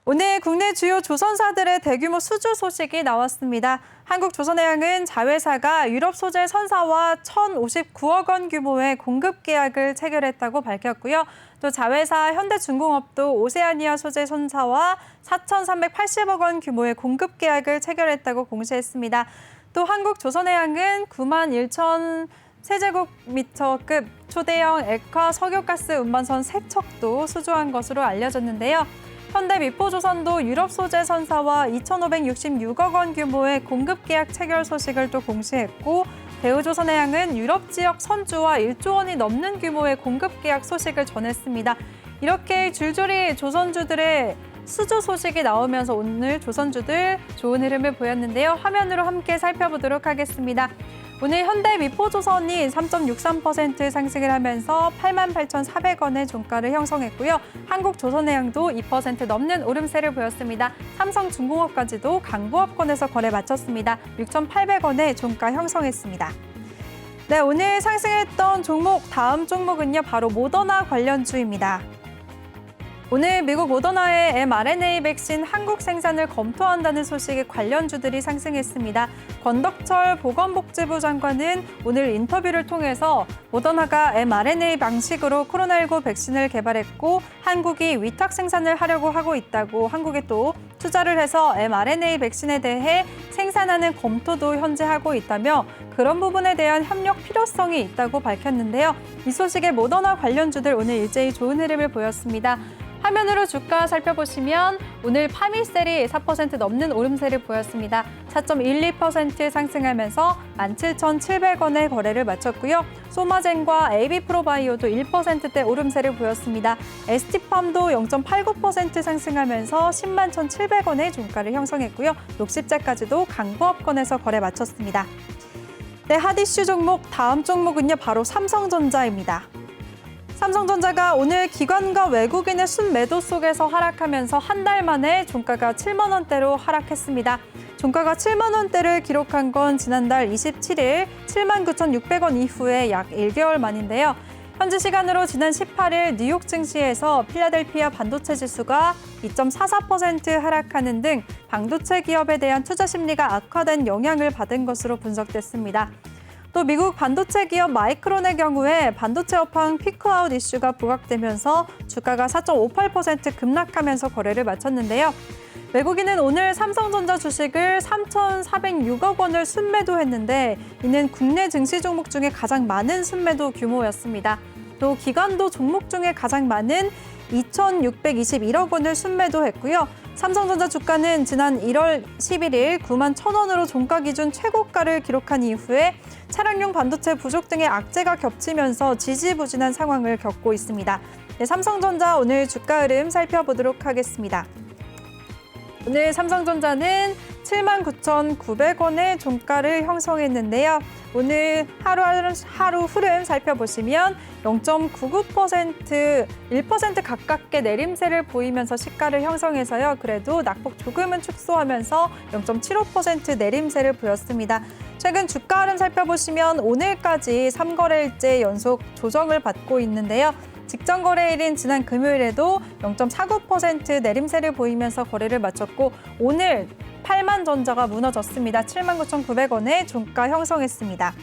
S1: 오늘 국내 주요 조선사들의 대규모 수주 소식이 나왔습니다. 한국조선해양은 자회사가 유럽 소재 선사와 1,059억 원 규모의 공급 계약을 체결했다고 밝혔고요. 또 자회사 현대중공업도 오세아니아 소재 선사와 4,380억 원 규모의 공급 계약을 체결했다고 공시했습니다. 또 한국조선해양은 9만 1천 세제곱미터급 초대형 액화 석유가스 운반선 3척도 수주한 것으로 알려졌는데요. 현대미포조선도 유럽 소재 선사와 2,566억 원 규모의 공급 계약 체결 소식을 또 공시했고 대우조선해양은 유럽 지역 선주와 1조 원이 넘는 규모의 공급 계약 소식을 전했습니다. 이렇게 줄줄이 조선주들의 수주 소식이 나오면서 오늘 조선주들 좋은 흐름을 보였는데요. 화면으로 함께 살펴보도록 하겠습니다. 오늘 현대미포조선이 3.63% 상승을 하면서 88,400원의 종가를 형성했고요. 한국조선해양도 2% 넘는 오름세를 보였습니다. 삼성중공업까지도 강보합권에서 거래 마쳤습니다. 6,800원의 종가 형성했습니다. 네, 오늘 상승했던 종목 다음 종목은요. 바로 모더나 관련주입니다. 오늘 미국 모더나의 mRNA 백신 한국 생산을 검토한다는 소식에 관련주들이 상승했습니다. 권덕철 보건복지부 장관은 오늘 인터뷰를 통해서 모더나가 mRNA 방식으로 코로나19 백신을 개발했고 한국이 위탁 생산을 하려고 하고 있다고, 한국에 또 투자를 해서 mRNA 백신에 대해 생산하는 검토도 현재 하고 있다며 그런 부분에 대한 협력 필요성이 있다고 밝혔는데요. 이 소식에 모더나 관련주들 오늘 일제히 좋은 흐름을 보였습니다. 화면으로 주가 살펴보시면 오늘 파미셀이 4% 넘는 오름세를 보였습니다. 4.12% 상승하면서 17,700원의 거래를 마쳤고요. 소마젠과 AB프로바이오도 1%대 오름세를 보였습니다. ST팜도 0.89% 상승하면서 10만 1,700원의 종가를 형성했고요. 녹십자까지도 강보합권에서 거래 마쳤습니다. 네, 핫이슈 종목, 다음 종목은요, 바로 삼성전자입니다. 삼성전자가 오늘 기관과 외국인의 순매도 속에서 하락하면서 한 달 만에 종가가 7만 원대로 하락했습니다. 종가가 7만 원대를 기록한 건 지난달 27일 79,600원 이후에 약 1개월 만인데요. 현지 시간으로 지난 18일 뉴욕 증시에서 필라델피아 반도체 지수가 2.44% 하락하는 등 반도체 기업에 대한 투자 심리가 악화된 영향을 받은 것으로 분석됐습니다. 또 미국 반도체 기업 마이크론의 경우에 반도체 업황 피크아웃 이슈가 부각되면서 주가가 4.58% 급락하면서 거래를 마쳤는데요. 외국인은 오늘 삼성전자 주식을 3,406억 원을 순매도했는데 이는 국내 증시 종목 중에 가장 많은 순매도 규모였습니다. 또 기관도 종목 중에 가장 많은 2,621억 원을 순매도했고요. 삼성전자 주가는 지난 1월 11일 9만 1,000원으로 종가 기준 최고가를 기록한 이후에 차량용 반도체 부족 등의 악재가 겹치면서 지지부진한 상황을 겪고 있습니다. 네, 삼성전자 오늘 주가 흐름 살펴보도록 하겠습니다. 오늘 삼성전자는 79,900원의 종가를 형성했는데요. 오늘 하루 흐름 살펴보시면 0.99%, 1% 가깝게 내림세를 보이면서 시가를 형성해서요. 그래도 낙폭 조금은 축소하면서 0.75% 내림세를 보였습니다. 최근 주가 흐름 살펴보시면 오늘까지 3거래일째 연속 조정을 받고 있는데요. 직전 거래일인 지난 금요일에도 0.49% 내림세를 보이면서 거래를 마쳤고 오늘 8만전자가 무너졌습니다. 79,900원에 종가 형성했습니다.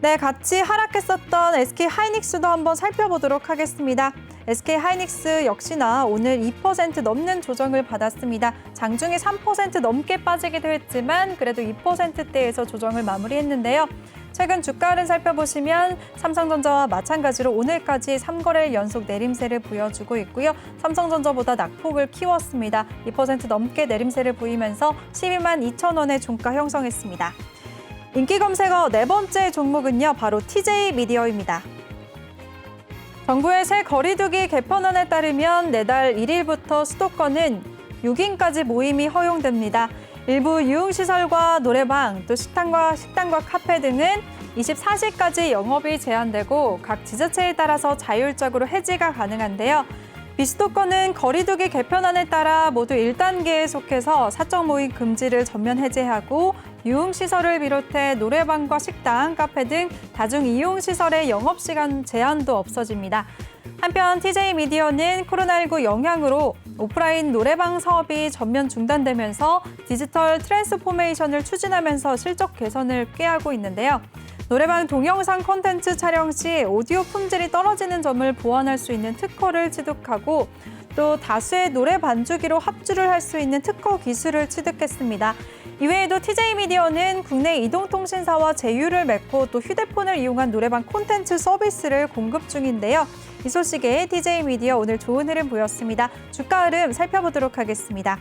S1: 네, 같이 하락했었던 SK하이닉스도 한번 살펴보도록 하겠습니다. SK하이닉스 역시나 오늘 2% 넘는 조정을 받았습니다. 장중에 3% 넘게 빠지기도 했지만 그래도 2%대에서 조정을 마무리했는데요. 최근 주가를 살펴보시면 삼성전자와 마찬가지로 오늘까지 3거래일 연속 내림세를 보여주고 있고요. 삼성전자보다 낙폭을 키웠습니다. 2% 넘게 내림세를 보이면서 12만 2,000원의 종가 형성했습니다. 인기 검색어 네 번째 종목은요, 바로 TJ미디어입니다. 정부의 새 거리두기 개편안에 따르면 내달 1일부터 수도권은 6인까지 모임이 허용됩니다. 일부 유흥시설과 노래방, 또 식당과 카페 등은 24시까지 영업이 제한되고 각 지자체에 따라서 자율적으로 해지가 가능한데요. 비수도권은 거리두기 개편안에 따라 모두 1단계에 속해서 사적 모임 금지를 전면 해제하고 유흥시설을 비롯해 노래방과 식당, 카페 등 다중이용시설의 영업시간 제한도 없어집니다. 한편 TJ미디어는 코로나19 영향으로 오프라인 노래방 사업이 전면 중단되면서 디지털 트랜스포메이션을 추진하면서 실적 개선을 꾀하고 있는데요. 노래방 동영상 콘텐츠 촬영 시 오디오 품질이 떨어지는 점을 보완할 수 있는 특허를 취득하고 또 다수의 노래 반주기로 합주를 할 수 있는 특허 기술을 취득했습니다. 이외에도 TJ미디어는 국내 이동통신사와 제휴를 맺고 또 휴대폰을 이용한 노래방 콘텐츠 서비스를 공급 중인데요. 이 소식에 TJ미디어 오늘 좋은 흐름 보였습니다. 주가 흐름 살펴보도록 하겠습니다.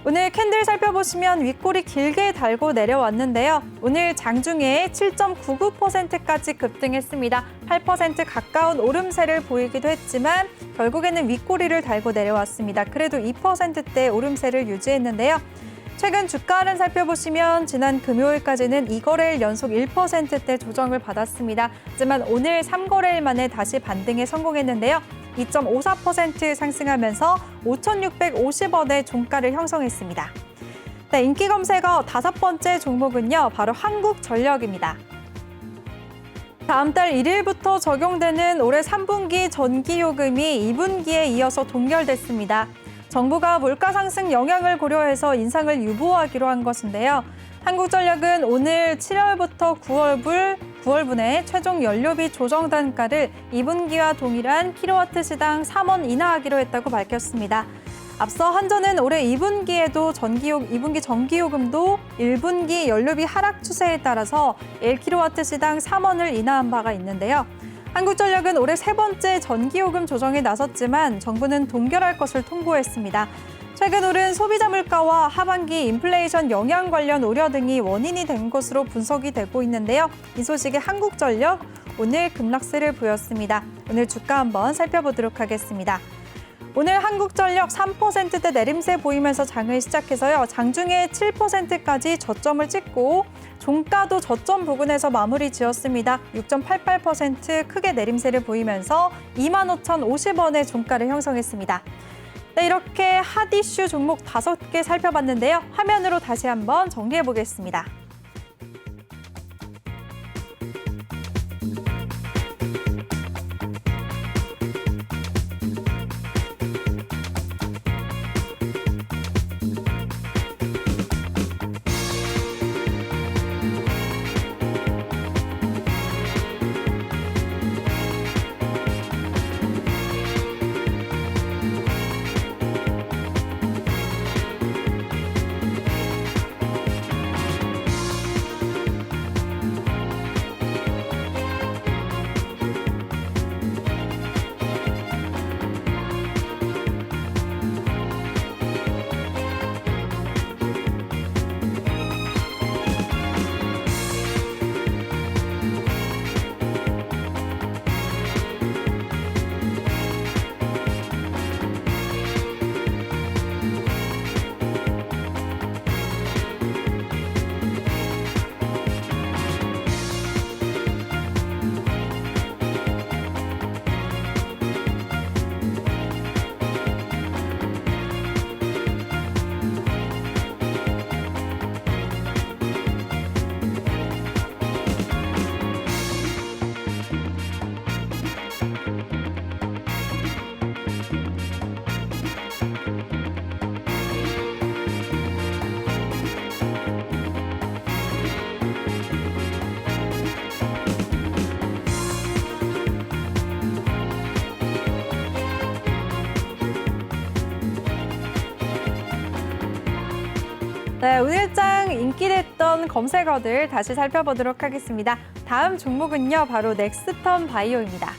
S1: 오늘 캔들 살펴보시면 윗골이 길게 달고 내려왔는데요. 오늘 장중에 7.99%까지 급등했습니다. 8% 가까운 오름세를 보이기도 했지만 결국에는 윗꼬리를 달고 내려왔습니다. 그래도 2%대 오름세를 유지했는데요. 최근 주가를 살펴보시면 지난 금요일까지는 2거래일 연속 1%대 조정을 받았습니다. 하지만 오늘 3거래일 만에 다시 반등에 성공했는데요. 2.54% 상승하면서 5,650원의 종가를 형성했습니다. 네, 인기 검색어 다섯 번째 종목은요, 바로 한국전력입니다. 다음 달 1일부터 적용되는 올해 3분기 전기요금이 2분기에 이어서 동결됐습니다. 정부가 물가 상승 영향을 고려해서 인상을 유보하기로 한 것인데요. 한국전력은 오늘 7월부터 9월분에 최종 연료비 조정 단가를 2분기와 동일한 킬로와트 시당 3원 인하하기로 했다고 밝혔습니다. 앞서 한전은 올해 2분기에도 2분기 전기요금도 1분기 연료비 하락 추세에 따라서 1kW 시당 3원을 인하한 바가 있는데요. 한국전력은 올해 세 번째 전기요금 조정에 나섰지만 정부는 동결할 것을 통보했습니다. 최근 오른 소비자 물가와 하반기 인플레이션 영향 관련 우려 등이 원인이 된 것으로 분석이 되고 있는데요. 이 소식에 한국전력 오늘 급락세를 보였습니다. 오늘 주가 한번 살펴보도록 하겠습니다. 오늘 한국전력 3%대 내림세 보이면서 장을 시작해서요. 장중에 7%까지 저점을 찍고 종가도 저점 부근에서 마무리 지었습니다. 6.88% 크게 내림세를 보이면서 25,050원의 종가를 형성했습니다. 네, 이렇게 핫 이슈 종목 5개 살펴봤는데요. 화면으로 다시 한번 정리해 보겠습니다. 네, 오늘장 인기됐던 검색어들 다시 살펴보도록 하겠습니다. 다음 종목은요, 바로 넥스턴 바이오입니다.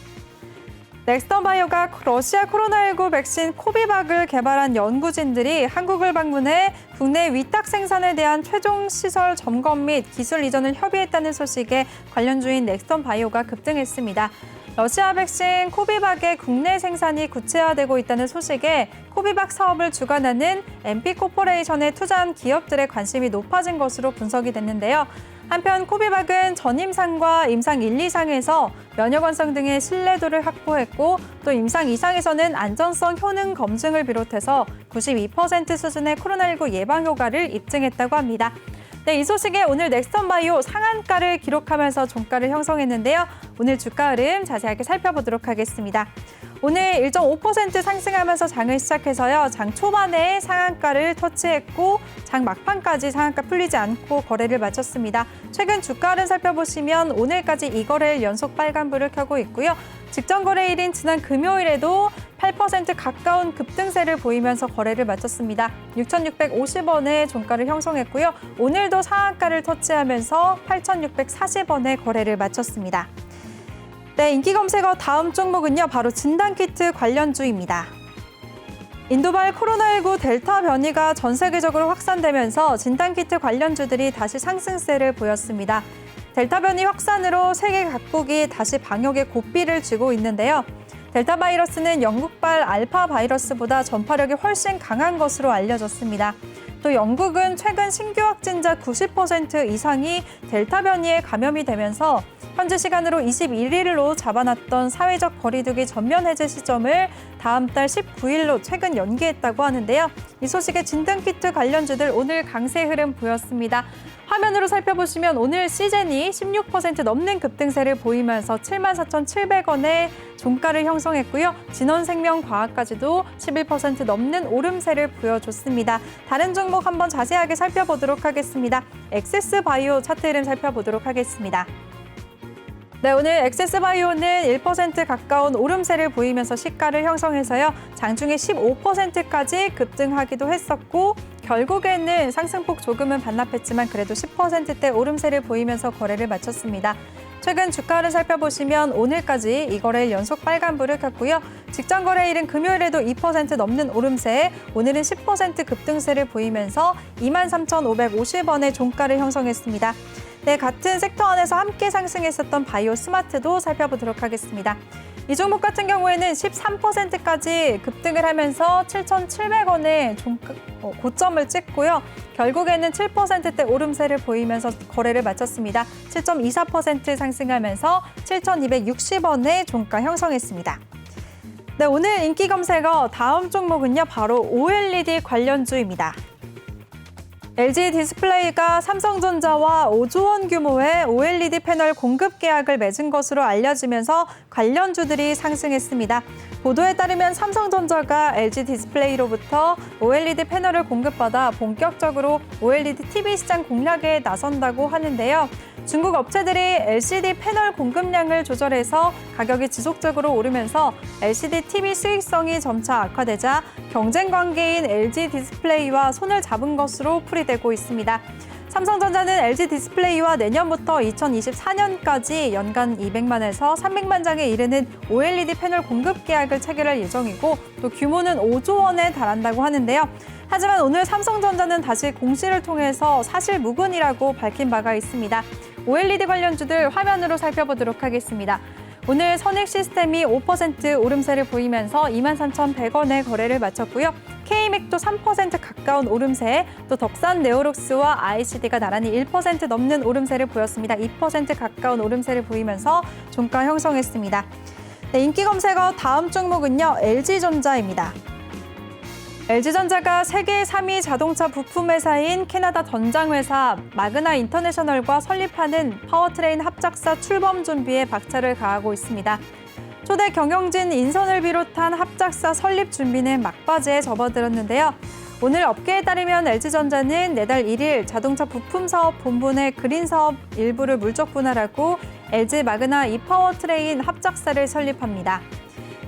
S1: 넥스턴 바이오가 러시아 코로나19 백신 코비박을 개발한 연구진들이 한국을 방문해 국내 위탁 생산에 대한 최종 시설 점검 및 기술 이전을 협의했다는 소식에 관련주인 넥스턴 바이오가 급등했습니다. 러시아 백신 코비박의 국내 생산이 구체화되고 있다는 소식에 코비박 사업을 주관하는 MP코퍼레이션에 투자한 기업들의 관심이 높아진 것으로 분석이 됐는데요. 한편 코비박은 전임상과 임상 1, 2상에서 면역 완성 등의 신뢰도를 확보했고 또 임상 2상에서는 안전성 효능 검증을 비롯해서 92% 수준의 코로나19 예방 효과를 입증했다고 합니다. 네, 이 소식에 오늘 넥스턴 바이오 상한가를 기록하면서 종가를 형성했는데요. 오늘 주가 흐름 자세하게 살펴보도록 하겠습니다. 오늘 1.5% 상승하면서 장을 시작해서요. 장 초반에 상한가를 터치했고 장 막판까지 상한가 풀리지 않고 거래를 마쳤습니다. 최근 주가를 살펴보시면 오늘까지 이 거래일 연속 빨간불을 켜고 있고요. 직전 거래일인 지난 금요일에도 8% 가까운 급등세를 보이면서 거래를 마쳤습니다. 6,650원의 종가를 형성했고요. 오늘도 상한가를 터치하면서 8,640원의 거래를 마쳤습니다. 네, 인기 검색어 다음 종목은요, 바로 진단키트 관련주입니다. 인도발 코로나19 델타 변이가 전 세계적으로 확산되면서 진단키트 관련주들이 다시 상승세를 보였습니다. 델타 변이 확산으로 세계 각국이 다시 방역에 고삐를 쥐고 있는데요. 델타 바이러스는 영국발 알파 바이러스보다 전파력이 훨씬 강한 것으로 알려졌습니다. 또 영국은 최근 신규 확진자 90% 이상이 델타 변이에 감염이 되면서 현지 시간으로 21일로 잡아놨던 사회적 거리두기 전면 해제 시점을 다음 달 19일로 최근 연기했다고 하는데요. 이 소식에 진등키트 관련주들 오늘 강세 흐름 보였습니다. 화면으로 살펴보시면 오늘 시젠이 16% 넘는 급등세를 보이면서 74,700원의 종가를 형성했고요. 진원생명과학까지도 11% 넘는 오름세를 보여줬습니다. 다른 종목 한번 자세하게 살펴보도록 하겠습니다. 엑세스바이오 차트 흐름 살펴보도록 하겠습니다. 네, 오늘 엑세스바이오는 1% 가까운 오름세를 보이면서 시가를 형성해서요. 장중에 15%까지 급등하기도 했었고 결국에는 상승폭 조금은 반납했지만 그래도 10%대 오름세를 보이면서 거래를 마쳤습니다. 최근 주가를 살펴보시면 오늘까지 이 거래일 연속 빨간불을 켰고요. 직전 거래일은 금요일에도 2% 넘는 오름세, 오늘은 10% 급등세를 보이면서 23,550원의 종가를 형성했습니다. 네, 같은 섹터 안에서 함께 상승했었던 바이오 스마트도 살펴보도록 하겠습니다. 이 종목 같은 경우에는 13%까지 급등을 하면서 7,700원의 고점을 찍고요. 결국에는 7%대 오름세를 보이면서 거래를 마쳤습니다. 7.24% 상승하면서 7,260원의 종가 형성했습니다. 네, 오늘 인기 검색어 다음 종목은요, 바로 OLED 관련주입니다. LG 디스플레이가 삼성전자와 5조 원 규모의 OLED 패널 공급 계약을 맺은 것으로 알려지면서 관련주들이 상승했습니다. 보도에 따르면 삼성전자가 LG 디스플레이로부터 OLED 패널을 공급받아 본격적으로 OLED TV 시장 공략에 나선다고 하는데요. 중국 업체들이 LCD 패널 공급량을 조절해서 가격이 지속적으로 오르면서 LCD TV 수익성이 점차 악화되자 경쟁 관계인 LG 디스플레이와 손을 잡은 것으로 풀이되고 있습니다. 삼성전자는 LG 디스플레이와 내년부터 2024년까지 연간 200만에서 300만 장에 이르는 OLED 패널 공급 계약을 체결할 예정이고 또 규모는 5조 원에 달한다고 하는데요. 하지만 오늘 삼성전자는 다시 공시를 통해서 사실무근이라고 밝힌 바가 있습니다. OLED 관련주들 화면으로 살펴보도록 하겠습니다. 오늘 선익 시스템이 5% 오름세를 보이면서 23,100원의 거래를 마쳤고요. K맥도 3% 가까운 오름세, 또 덕산 네오록스와 ICD가 나란히 1% 넘는 오름세를 보였습니다. 2% 가까운 오름세를 보이면서 종가 형성했습니다. 네, 인기 검색어 다음 종목은요, LG전자입니다. LG전자가 세계 3위 자동차 부품 회사인 캐나다 던장회사 마그나 인터내셔널과 설립하는 파워트레인 합작사 출범 준비에 박차를 가하고 있습니다. 초대 경영진 인선을 비롯한 합작사 설립 준비는 막바지에 접어들었는데요. 오늘 업계에 따르면 LG전자는 내달 1일 자동차 부품 사업 본부 내 그린 사업 일부를 물적 분할하고 LG 마그나 이파워트레인 합작사를 설립합니다.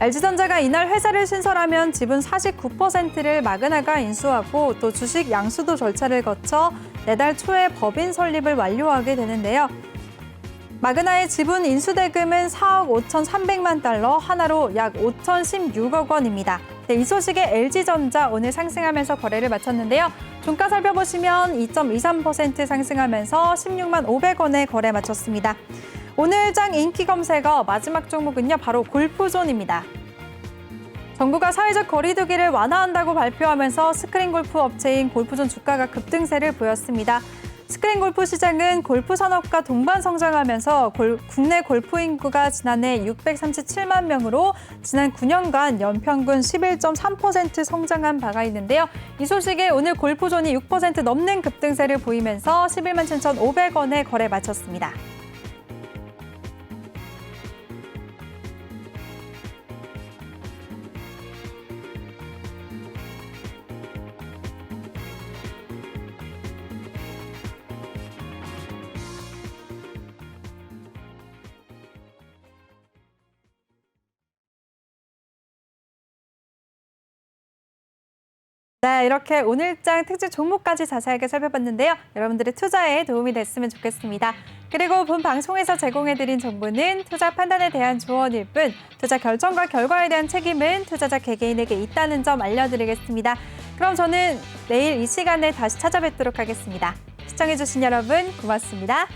S1: LG전자가 이날 회사를 신설하면 지분 49%를 마그나가 인수하고 또 주식 양수도 절차를 거쳐 내달 초에 법인 설립을 완료하게 되는데요. 마그나의 지분 인수 대금은 4억 5,300만 달러, 하나로 약 5,016억 원입니다. 네, 이 소식에 LG전자 오늘 상승하면서 거래를 마쳤는데요. 종가 살펴보시면 2.23% 상승하면서 16만 500원에 거래 마쳤습니다. 오늘 장 인기 검색어 마지막 종목은요, 바로 골프존입니다. 정부가 사회적 거리두기를 완화한다고 발표하면서 스크린 골프 업체인 골프존 주가가 급등세를 보였습니다. 스크린 골프 시장은 골프 산업과 동반 성장하면서 국내 골프 인구가 지난해 637만 명으로 지난 9년간 연평균 11.3% 성장한 바가 있는데요. 이 소식에 오늘 골프존이 6% 넘는 급등세를 보이면서 11만 7,500원에 거래 마쳤습니다. 네, 이렇게 오늘장 특징 종목까지 자세하게 살펴봤는데요. 여러분들의 투자에 도움이 됐으면 좋겠습니다. 그리고 본 방송에서 제공해드린 정보는 투자 판단에 대한 조언일 뿐 투자 결정과 결과에 대한 책임은 투자자 개개인에게 있다는 점 알려드리겠습니다. 그럼 저는 내일 이 시간에 다시 찾아뵙도록 하겠습니다. 시청해주신 여러분 고맙습니다.